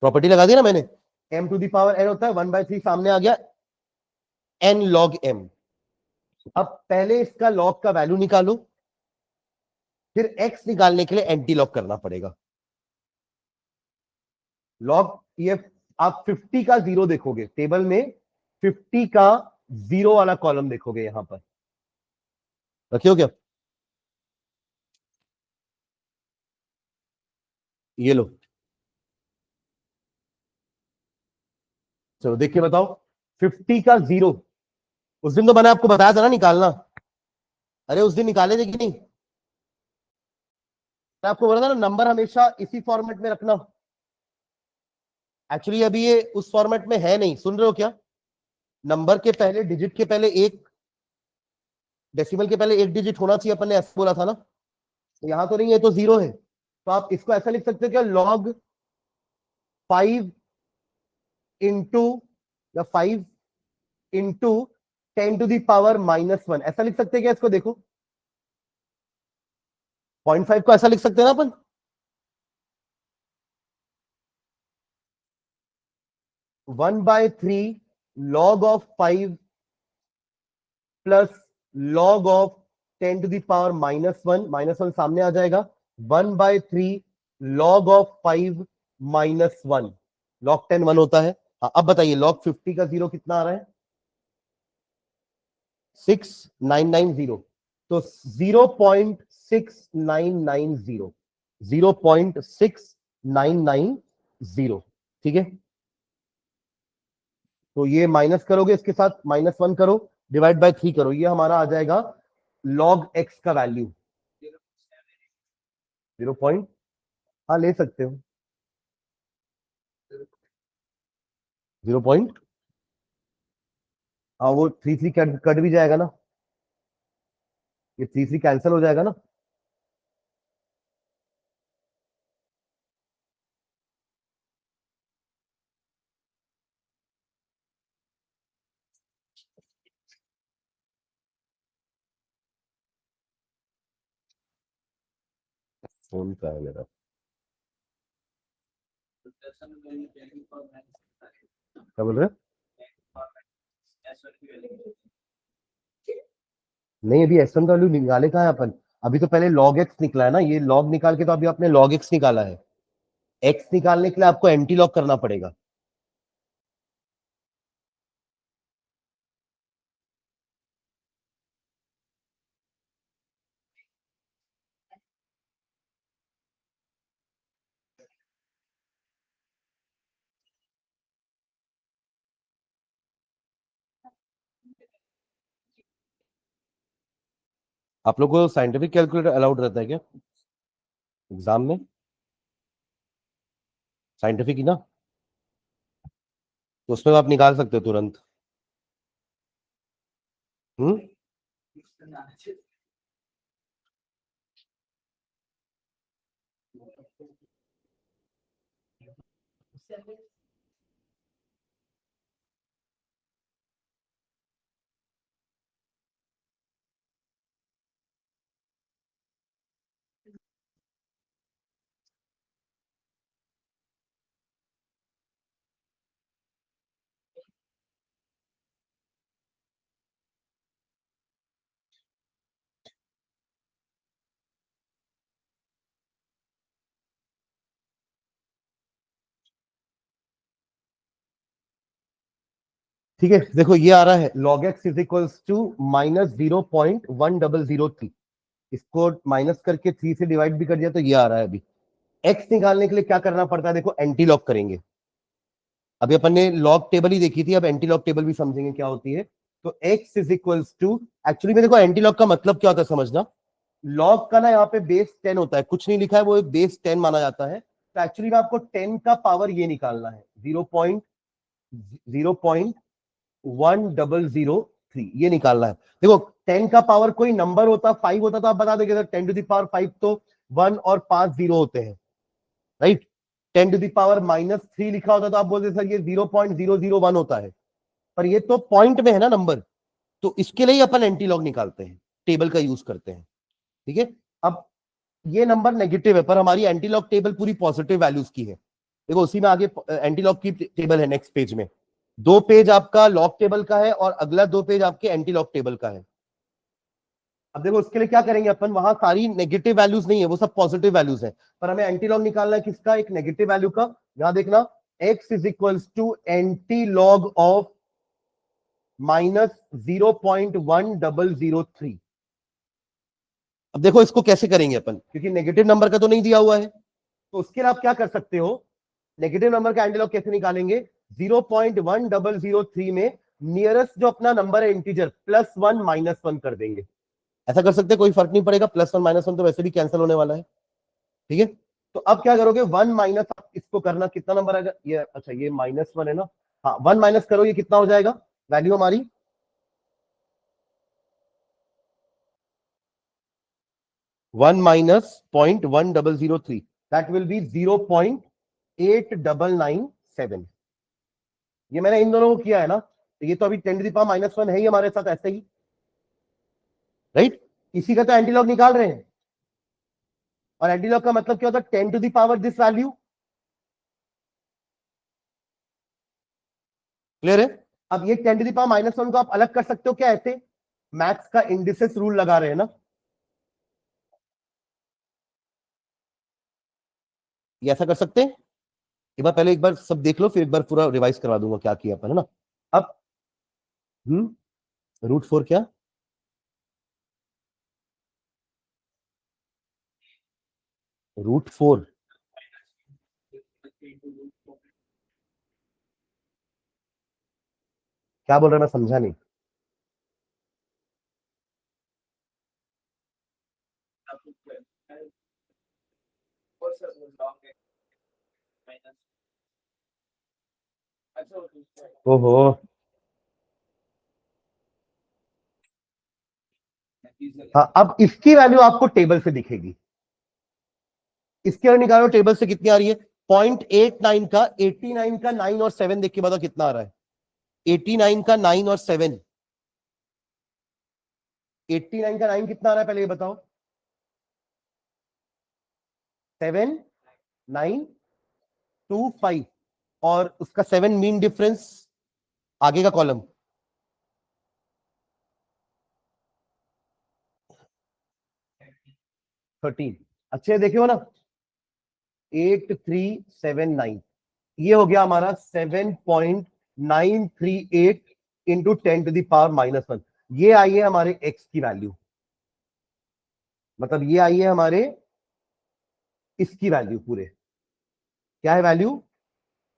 प्रॉपर्टी लगा दी ना मैंने, m to the power n होता है, 1/3 सामने आ गया, n log m। अब पहले इसका log का वैल्यू निकालो, फिर x निकालने के लिए एंटी लॉग करना पड़ेगा। log ये आप 50 का जीरो देखोगे टेबल में, 50 का जीरो वाला कॉलम देखोगे यहां पर, रखियो क्या, ये लो, चलो देख के बताओ। 50 का 0 उस दिन तो मैंने आपको बताया था ना निकालना। अरे उस दिन निकाले थे कि नहीं? मैं आपको बोला था ना नंबर हमेशा इसी फॉर्मेट में रखना। एक्चुअली अभी ये उस फॉर्मेट में है नहीं, सुन रहे हो क्या? नंबर के पहले डिजिट के पहले एक, डेसिमल के पहले एक डिजिट होना चाहिए, अपन ने ऐसे बोला था ना। तो यहां तो नहीं है, तो 0 है। तो आप इसको ऐसा लिख सकते हो क्या, log 5 इंटू, या 5 इंटू 10⁻⁻1, ऐसा लिख सकते हैं क्या इसको? देखो 0.5 को ऐसा लिख सकते हैं ना अपन। 1/3 log of 5 plus log of 10⁻⁻1, -1 सामने आ जाएगा। 1/3 log of 5 -1, log 10 1 होता है। हाँ, अब बताइए log 50 का 0 कितना आ रहा है? 6990। तो 0.6990, 0.6990, ठीक है। तो ये माइनस करोगे, इसके साथ -1 करो, डिवाइड बाय 3 करो, ये हमारा आ जाएगा लॉग एक्स का वैल्यू 0. हाँ ले सकते हो 0. हाँ वो 3 कट कट भी जाएगा ना, ये 3 कैंसिल हो जाएगा ना। फोन का है मेरा, क्या बोल रहे? नहीं अभी एस वन का वैल्यू निकाले कहा है अपन? अभी तो पहले लॉग एक्स निकला है ना, ये लॉग निकाल के तो अभी आपने लॉग एक्स निकाला है। एक्स निकालने के लिए आपको एंटी लॉग करना पड़ेगा। आप लोग को साइंटिफिक कैलकुलेटर अलाउड रहता है क्या एग्जाम में? साइंटिफिक ही ना, तो उसमें आप निकाल सकते हो तुरंत। हम्म। ठीक है, देखो ये आ रहा है log x is equals to -0.1003। इसको माइनस करके 3 से डिवाइड भी कर दिया तो ये आ रहा है। अभी x निकालने के लिए क्या करना पड़ता है, देखो एंटी लॉग करेंगे। अभी अपन ने लॉग टेबल ही देखी थी, अब एंटी लॉग टेबल भी समझेंगे क्या होती है। तो x is equals to, actually में देखो एंटी लॉग का मतलब क्या होता है समझना। लॉग का ना यहाँ पे बेस 10 होता है, कुछ नहीं लिखा है, वो एक बेस 10 माना जाता है। तो एक्चुअली में आपको 10 का पावर ये निकालना है, 0.01003 ये निकालना है। देखो 10 का पावर कोई नंबर होता 5 होता तो आप बता दोगे 10⁻5 तो 1 और 5 0 होते हैं, राइट। 10⁻³ लिखा होता तो आप बोलते सर ये 0.001 होता है, पर ये तो पॉइंट में है ना नंबर। तो इसके लिए अपन एंटी लॉग निकालते हैं, टेबल का यूज करते हैं, ठीक है। अब ये नंबर नेगेटिव है, पर हमारी एंटी लॉग टेबल पूरी पॉजिटिव वैल्यूज की है। देखो उसी में आगे एंटी लॉग की टेबल है नेक्स्ट पेज में। 2 पेज आपका लॉग टेबल का है और अगला 2 पेज आपके एंटी लॉग टेबल का है। अब देखो उसके लिए क्या करेंगे अपन, वहां सारी नेगेटिव वैल्यूज नहीं है, वो सब पॉजिटिव वैल्यूज है, पर हमें एंटी लॉग निकालना है किसका, एक नेगेटिव वैल्यू का। यहां देखना x is equals to anti log of -0.1003। अब देखो इसको कैसे करेंगे अपन, क्योंकि नेगेटिव नंबर का तो नहीं दिया हुआ है। तो उसके लिए आप क्या कर सकते हो, नेगेटिव नंबर का एंटीलॉग कैसे निकालेंगे, 0.1003 में नियरेस्ट जो अपना नंबर है इंटीजर +1 -1 कर देंगे। ऐसा कर सकते हैं, कोई फर्क नहीं पड़ेगा, +1 -1 तो वैसे भी कैंसिल होने वाला है। ठीक है, तो अब क्या करोगे, 1 माइनस इसको करना, कितना नंबर आएगा ये, अच्छा ये -1 है ना, हाँ 1 माइनस करो, ये कितना हो जाएगा वैल्यू हमारी, 1 माइनस 0.1003, दैट विल बी 0.8997। ये मैंने इन दोनों को किया है ना, तो ये तो अभी 10⁻⁻1 है ही हमारे साथ ऐसे ही, राइट। इसी का तो एंटीलॉग निकाल रहे हैं, और एंटीलॉग का मतलब क्या होता है, 10⁻ दिस वैल्यू। क्लियर है। अब ये 10⁻⁻1 को आप अलग कर सकते हो क्या, ऐसे मैथ्स का इंडिसेस रूल लगा रहे हैं ना, ये ऐसा कर सकते हैं। एक बार पहले एक बार सब देख लो, फिर एक बार पूरा रिवाइज करवा दूंगा क्या किया अपन, है ना। अब √4 क्या, √4 क्या बोल रहे हैं, मैं समझा नहीं। ओहो, हाँ अब इसकी वैल्यू आपको टेबल से दिखेगी, इसके अंदर निकालो टेबल से कितनी आ रही है, 0.89 का 89 का 9 और 7 देख के बताओ कितना आ रहा है, 89 का 9 और 7, 89 का 9 कितना आ रहा है पहले ये बताओ, 7,925, और उसका 7 मीन डिफरेंस आगे का कॉलम, 13, अच्छे देखे हो ना, 8379, ये हो गया हमारा 7.938 इंटू 10⁻⁻1, ये आई है हमारे एक्स की वैल्यू, मतलब ये आई है हमारे इसकी वैल्यू पूरे, क्या है वैल्यू,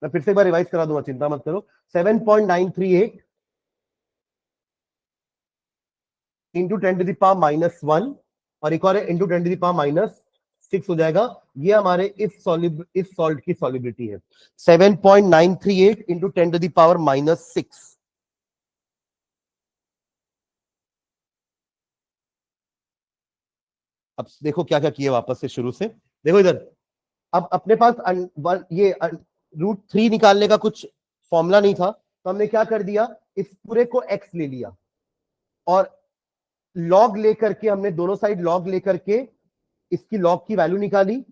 मैं फिर से एक बार रिवाइज करा दूंगा, चिंता मत करो, 7.938 इंटू 10⁻⁻1, और एक और इंटू 10⁻⁻6 हो जाएगा, ये हमारे इस सॉल्ट की सॉलिबिलिटी है, 7.938 इंटू 10⁻⁻6। अब देखो क्या क्या किए वापस से शुरू से, देखो इधर, अब अपने पास ये √3 निकालने का कुछ फॉर्मूला नहीं था, तो हमने क्या कर दिया, इस पूरे को x ले लिया, और लॉग लेकर के हमने दोनों साइड लॉग लेकर के इसकी लॉग की वैल्यू निकाली,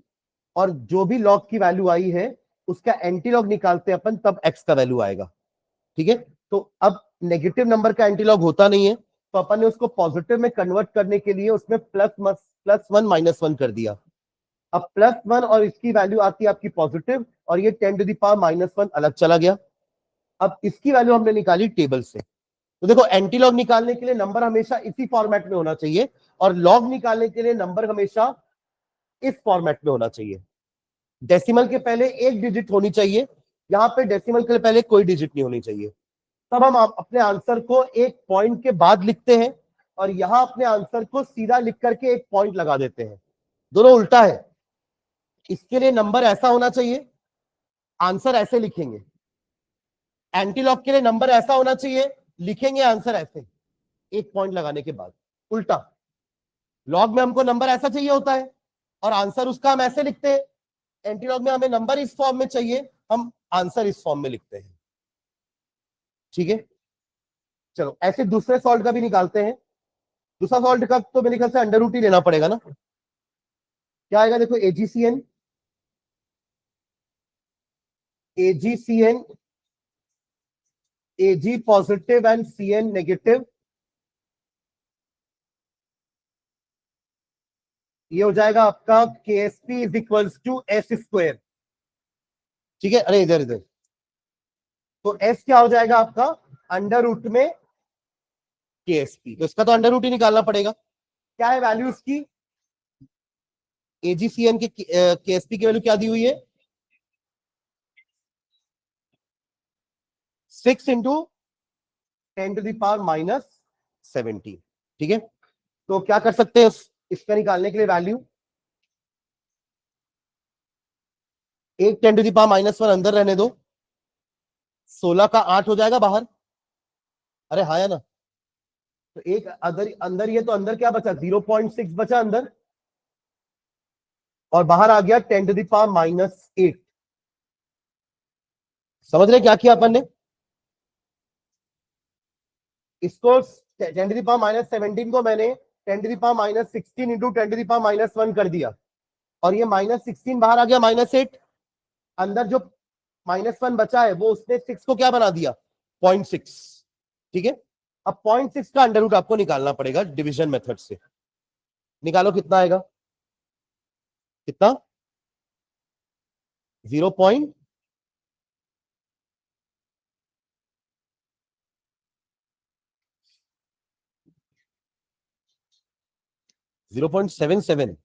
और जो भी लॉग की वैल्यू आई है उसका एंटीलॉग निकालते हैं अपन, तब x का वैल्यू आएगा। ठीक है, तो अब नेगेटिव नंबर का एंटीलॉग होता नहीं है, तो अपन ने उसको पॉजिटिव में कन्वर्ट करने के लिए उसमें +1 -1 कर दिया। अब +1 और इसकी वैल्यू आती है आपकी पॉजिटिव, और ये 10⁻⁻1 अलग चला गया। अब इसकी वैल्यू हमने निकाली टेबल से, तो देखो एंटीलॉग निकालने के लिए नंबर हमेशा इसी फॉर्मेट में होना चाहिए, और लॉग निकालने के लिए नंबर हमेशा इस फॉर्मेट में होना चाहिए। डेसिमल के पहले एक डिजिट होनी चाहिए, यहां पे डेसिमल के पहले कोई डिजिट नहीं होनी चाहिए, तब हम अपने आंसर को एक पॉइंट के बाद लिखते हैं, और यहां अपने आंसर को सीधा लिख करके एक पॉइंट लगा देते हैं, दोनों उल्टा है। इसके लिए नंबर ऐसा होना चाहिए, आंसर ऐसे लिखेंगे, एंटीलॉग के लिए नंबर ऐसा होना चाहिए, लिखेंगे आंसर ऐसे एक पॉइंट लगाने के बाद, उल्टा। लॉग में हमको नंबर ऐसा चाहिए होता है, और आंसर उसका हम ऐसे लिखते हैं, एंटीलॉग में हमें नंबर इस फॉर्म में चाहिए, हम आंसर इस फॉर्म में लिखते हैं। ठीक है, चलो ऐसे दूसरे सॉल्ट का भी निकालते हैं। दूसरा सॉल्ट का तो मेरे ख्याल से अंडर रूट ही लेना पड़ेगा ना, क्या आएगा देखो, AgCN, AgCN, Ag positive and Cn negative, ये हो जाएगा आपका KSP is equals to S²। ठीक है, अरे इधर इधर, तो S क्या हो जाएगा आपका अंडर रूट में KSP, तो इसका तो अंडर रूट ही निकालना पड़ेगा। क्या है वैल्यू इसकी, एजीसीएन के केएसपी की वैल्यू क्या दी हुई है? 6 × 10⁻⁻17। ठीक है, तो क्या कर सकते हैं इसका निकालने के लिए वैल्यू? 1 × 10⁻⁻1 अंदर रहने दो, 16 का 8 हो जाएगा बाहर। अरे हाँ या ना? तो एक अंदर अंदर ये, तो अंदर क्या बचा? 0.6 बचा अंदर, और बाहर आ गया 10⁻⁻8। समझ रहे क्या किया अपन ने? इसको 10⁻⁻17 को मैंने 10⁻16 इंटू 10⁻−1 कर दिया, और ये -16 बाहर आ गया -8। अंदर जो -1 बचा है वो उसने 6 को क्या बना दिया? 0.6। ठीक है, अब 0.6 का अंडर रूट आपको निकालना पड़ेगा डिवीजन मेथड से। निकालो, कितना आएगा? कितना? 0. 0.77।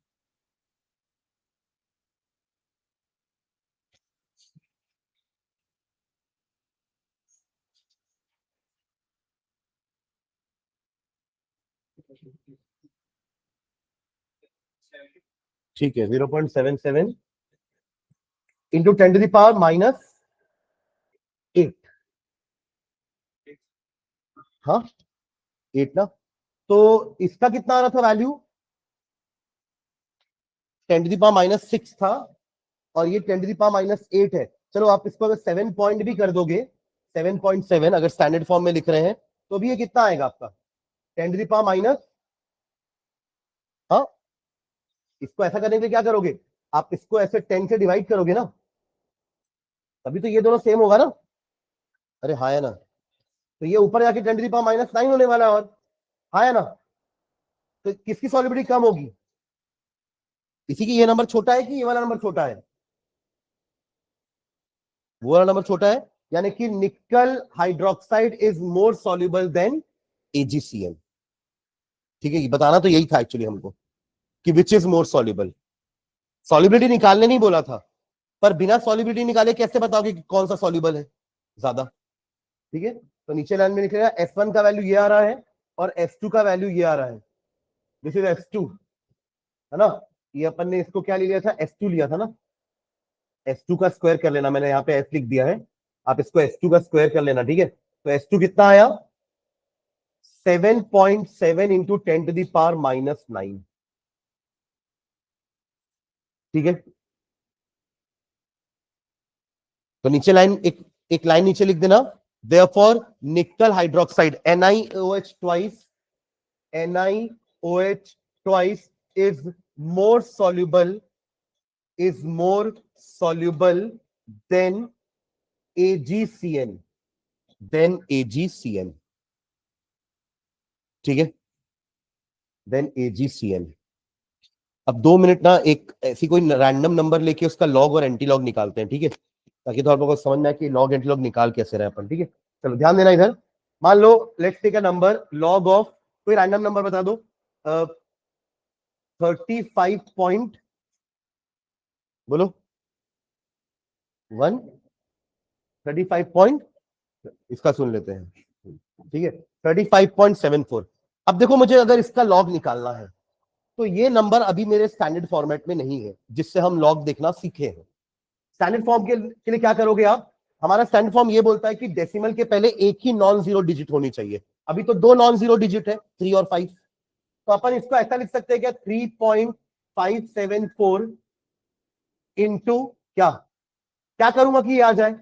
ठीक है, 0.77 इंटू 10⁻−8। हाँ, 8 ना? तो इसका कितना आ रहा था वैल्यू? 10⁻−6 था, और ये 10⁻−8 है। चलो आप इसको अगर 7 पॉइंट भी कर दोगे, 7.7 अगर स्टैंडर्ड फॉर्म में लिख रहे हैं, तो भी ये कितना आएगा आपका? 10⁻। हाँ, इसको ऐसा करने के लिए क्या करोगे? आप इसको ऐसे 10 से डिवाइड करोगे ना, तभी तो ये दोनों सेम होगा ना। अरे हाँ है ना? तो ये ऊपर जाके 10⁻−9 होने वाला है, और हाँ है ना? तो किसकी सॉलिबिलिटी कम होगी? इसी की ये नंबर छोटा है कि ये वाला नंबर छोटा है? वो वाला नंबर छोटा है, यानी कि nickel hydroxide is more soluble than AgCl. ठीक है, ये बताना तो यही था एक्चुअली हमको, कि which is more soluble. Solubility निकालने नहीं बोला था, पर बिना सॉल्युबिलिटी निकाले कैसे बताओगे कि कौन सा सॉल्युबल है ज्यादा? ठीक है, तो नीचे लाइन में लिखेगा S1 का वैल्यू ये आ रहा है, और S2 का वैल्यू ये आ रहा है। दिस इज S2, है ना? ये अपन ने इसको क्या ले लिया था? S2 लिया था ना? S2 का स्क्वायर कर लेना, मैंने यहाँ पे S लिख दिया है, आप इसको S2 का स्क्वायर कर लेना। ठीक है, तो S2 कितना आया? 7.7 इंटू 10⁻⁻9। ठीक है, तो नीचे लाइन एक लाइन नीचे लिख देना, देयरफॉर निकल hydroxide NiOH twice, NiOH twice is more soluble, is more soluble than AgCN, than AgCN। ठीक है, देन AgCN। अब 2 मिनट ना, एक ऐसी कोई रैंडम नंबर लेके उसका लॉग और एंटी लॉग निकालते हैं। ठीक है, ताकि तो आप लोगों को समझ में आए कि लॉग एंटी लॉग निकाल कैसे रहे अपन। ठीक है, चलो ध्यान देना इधर। मान लो let's take a number log of, कोई रैंडम नंबर बता दो, 35 पॉइंट, बोलो 1, 35 पॉइंट, इसका सुन लेते हैं। ठीक है, 35.74। अब देखो, मुझे अगर इसका लॉग निकालना है, तो ये नंबर अभी मेरे स्टैंडर्ड फॉर्मेट में नहीं है, जिससे हम लॉग देखना सीखे हैं। स्टैंडर्ड फॉर्म के लिए क्या करोगे आप? हमारा स्टैंडर्ड फॉर्म ये बोलता है कि डेसिमल के पहले एक ही नॉन जीरो डिजिट होनी चाहिए। अभी तो दो नॉन जीरो डिजिट है, 3 और 5। तो अपन इसको ऐसा लिख सकते हैं क्या? 3.574 इंटू क्या, क्या करूंगा कि ये आ जाए?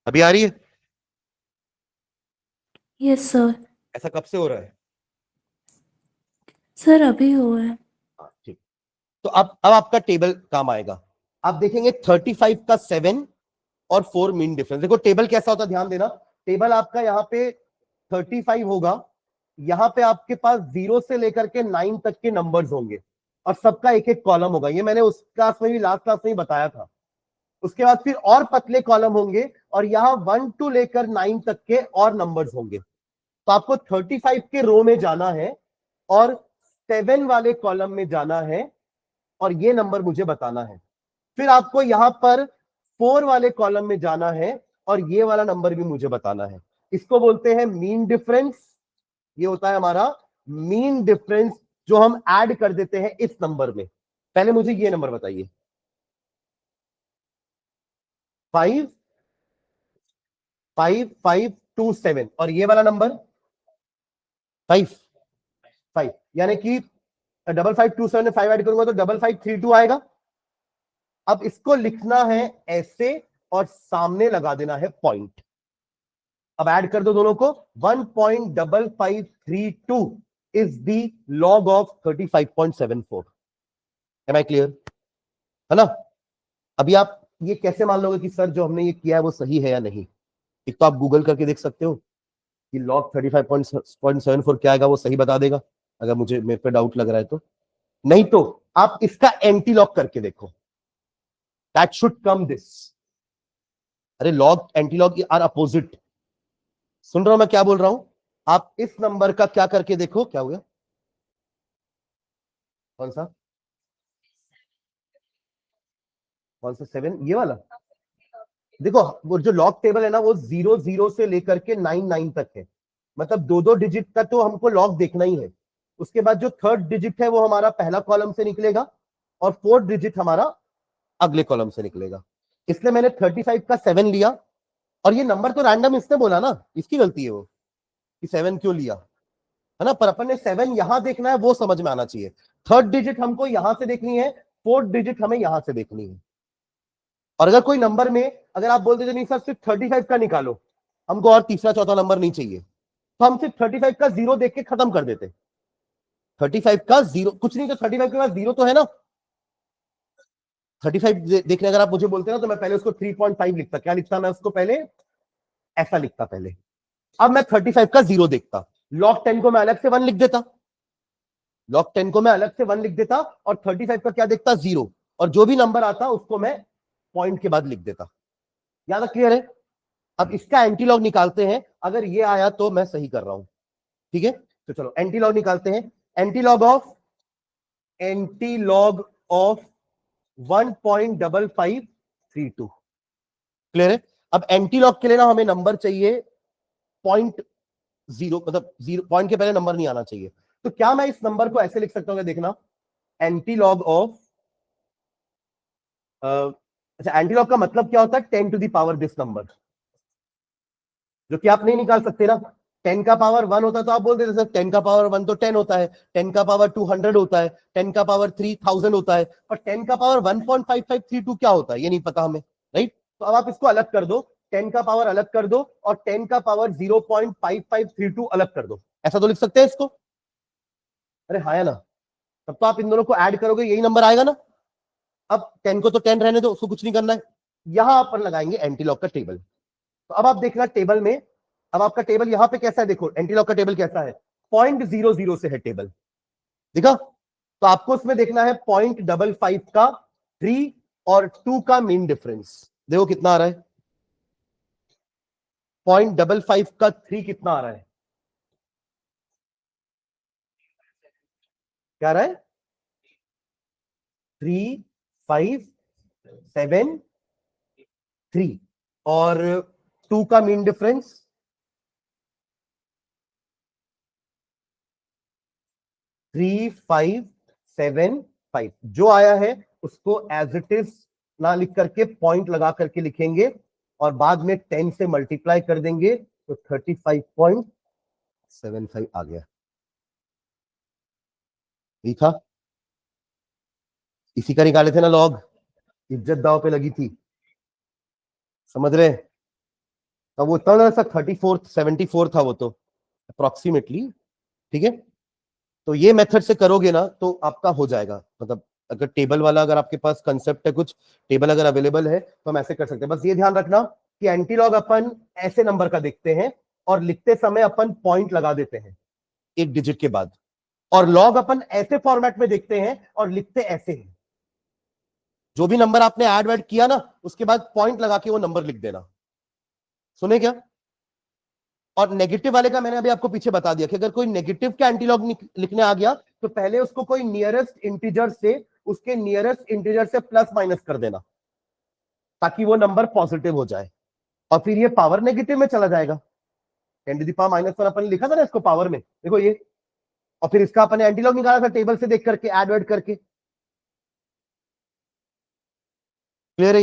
अभी आ रही है? Yes sir. ऐसा कब से हो रहा है? सर अभी हुआ है। हाँ ठीक। तो अब आपका टेबल काम आएगा। आप देखेंगे 35 का 7 और 4 मीन डिफरेंस। देखो टेबल कैसा होता है, ध्यान देना। टेबल आपका यहाँ पे 35 होगा, यहाँ पे आपके पास 0 से लेकर के 9 तक के नंबर्स होंगे और सबका एक एक कॉलम होगा। ये मैंने उस क्लास में भी, लास्ट क्लास में ही बताया था। उसके बाद फिर और पतले कॉलम होंगे और यहाँ 1 टू लेकर 9 तक के और नंबर्स होंगे। तो आपको 35 के रो में जाना है और 7 वाले कॉलम में जाना है और ये नंबर मुझे बताना है। फिर आपको यहां पर 4 वाले कॉलम में जाना है और ये वाला नंबर भी मुझे बताना है। इसको बोलते हैं मीन डिफरेंस। ये होता है हमारा मीन डिफरेंस, जो हम ऐड कर देते हैं इस नंबर में। पहले मुझे ये नंबर बताइए, 5 5 5 2 7 और ये वाला नंबर 5 5, यानी कि 5527 में 5 ऐड करूंगा तो 5532 आएगा। अब इसको लिखना है ऐसे और सामने लगा देना है पॉइंट। अब ऐड कर दो दोनों को। 1.5532 is the log of 35.74। Am I clear? है ना? अभी आप ये कैसे मान लोगे कि सर जो हमने ये किया है वो सही है या नहीं? एक तो आप गूगल करके देख सकते हो कि लॉग 35.74 क्या आएगा, वो सही बता देगा अगर मुझे मेरे पे डाउट लग रहा है तो। नहीं तो आप इसका एंटी लॉग करके देखो, दैट शुड कम दिस। अरे log anti log are opposite. सुन रहा हूं मैं क्या बोल रहा हूं? आप इस नंबर का क्या करके देखो, क्या हो गया? कौन सा? कौन सा 7? ये वाला? देखो वो जो लॉग टेबल है ना, वो 0 0 से लेकर के 9 9 तक है। मतलब दो दो डिजिट का तो हमको लॉग देखना ही है। उसके बाद जो थर्ड डिजिट है वो हमारा पहला कॉलम से निकलेगा और फोर्थ डिजिट हमारा अगले कॉलम से निकलेगा। इसलिए मैंने 35 का 7 लिया। और ये नंबर तो रैंडम इसने बोला ना, इसकी गलती है वो कि 7 क्यों लिया, है ना? पर अपन ने 7 यहां देखना है, वो समझ में आना चाहिए। थर्ड डिजिट हमको यहां से देखनी है, फोर्थ डिजिट हमें यहां से देखनी है। और अगर कोई नंबर में अगर आप बोल देते नहीं सर सिर्फ 35 का निकालो, हमको और तीसरा चौथा नंबर नहीं चाहिए, तो हम सिर्फ 35 का 0 देख के खत्म कर देते। 35 का 0 कुछ नहीं, तो 35 के बाद 0 तो है ना। 35 देखने अगर आप मुझे बोलते ना तो मैं पहले उसको 3.5 लिखता। क्या लिखता मैं उसको पहले? ऐसा लिखता पहले। अब मैं 35 का 0 देखता। लॉग 10 को मैं अलग से 1 लिख देता। लॉग 10 को मैं अलग से 1 लिख देता और 35 का क्या देखता? 0। और जो भी नंबर आता उसको मैं पॉइंट के बाद लिख देता। यहां तक क्लियर है? अब इसका एंटी लॉग निकालते हैं। अगर ये आया तो मैं सही कर रहा हूं। ठीक है, तो चलो एंटी लॉग निकालते हैं। Anti log of 1.5532। क्लियर है? अब एंटी लॉग के लिए ना हमें नंबर चाहिए 0.0, मतलब 0 पॉइंट के पहले नंबर नहीं आना चाहिए। तो क्या मैं इस नंबर को ऐसे लिख सकता हूं? देखना, एंटी लॉग ऑफ, अच्छा एंटी लॉग का मतलब क्या होता है? 10 to the power this number, जो कि आप नहीं निकाल सकते ना। 10 का पावर 1 होता है तो आप बोल देते सर 10 का पावर 1 तो 10 होता है, 10 का पावर 200 होता है, 10 का पावर 3000 होता है, पर 10 का पावर 1.5532 क्या होता है ये नहीं पता हमें, राइट? तो अब आप इसको अलग कर दो, 10 का पावर अलग कर दो और 10 का पावर 0.5532 अलग कर दो। ऐसा तो लिख सकते हैं इसको? अरे हाँ या ना? तब तो आप इन दोनों को ऐड करोगे यही नंबर आएगा ना। अब 10 को तो 10 रहने दो, उसको कुछ नहीं करना है। यहां अपन लगाएंगे एंटी लॉग का टेबल। तो अब आप देखना टेबल में, अब आपका टेबल यहां पे कैसा है? देखो एंटीलॉग का टेबल कैसा है? 0.00 से है टेबल, देखा? तो आपको उसमें देखना है 0.55 का 3 और 2 का मीन डिफरेंस। देखो कितना आ रहा है? 0.55 का 3 कितना आ रहा है? क्या आ रहा है? 3573। और 2 का मीन डिफरेंस 3575। जो आया है उसको एज इट इज ना लिख करके पॉइंट लगा करके लिखेंगे और बाद में 10 से मल्टीप्लाई कर देंगे तो 35.75 आ गया। ठीक था? इसी का निकाले थे ना लॉग, इज्जत दाव पे लगी थी। समझ रहे? तो वो इतना सा 34 74 था वो तो अप्रोक्सीमेटली, ठीक है। तो ये मेथड से करोगे ना तो आपका हो जाएगा, मतलब अगर टेबल वाला अगर आपके पास कंसेप्ट है, कुछ टेबल अगर अवेलेबल है तो हम ऐसे कर सकते हैं। बस ये ध्यान रखना कि एंटीलॉग अपन ऐसे नंबर का देखते हैं और लिखते समय अपन पॉइंट लगा देते हैं एक डिजिट के बाद, और लॉग अपन ऐसे फॉर्मेट में देखते हैं और लिखते ऐसे हैं। जो भी नंबर आपने ऐड वैड किया ना उसके बाद पॉइंट लगा के वो नंबर लिख देना। सुने क्या? और नेगेटिव वाले का मैंने अभी आपको पीछे बता दिया कि अगर कोई नेगेटिव का एंटीलॉग लिखने आ गया तो पहले उसको कोई नियरेस्ट इंटीजर से, उसके नियरेस्ट इंटीजर से प्लस माइनस कर देना ताकि वो नंबर पॉजिटिव हो जाए, और फिर ये पावर नेगेटिव में चला जाएगा। 10⁻⁻1 अपन लिखा था ना इसको पावर में, देखो ये, और फिर इसका अपन एंटीलॉग निकाला था टेबल से देख करके, ऐड वैड करके। क्लियर है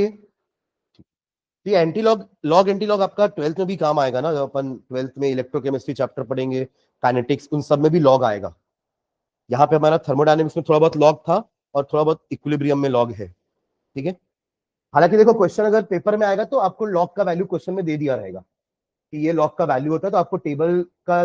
ये एंटीलॉग, लॉग एंटीलॉग आपका 12th में भी काम आएगा ना, जब अपन 12th में इलेक्ट्रोकेमिस्ट्री चैप्टर पढ़ेंगे, काइनेटिक्स, उन सब में भी लॉग आएगा। यहाँ पे हमारा थर्मोडायनेमिक्स में थोड़ा बहुत लॉग था और थोड़ा बहुत इक्विलिब्रियम में लॉग है, ठीक है। हालांकि देखो क्वेश्चन अगर पेपर में आएगा तो आपको लॉग का वैल्यू क्वेश्चन में दे दिया रहेगा कि ये लॉग का वैल्यू होता है, तो आपको टेबल का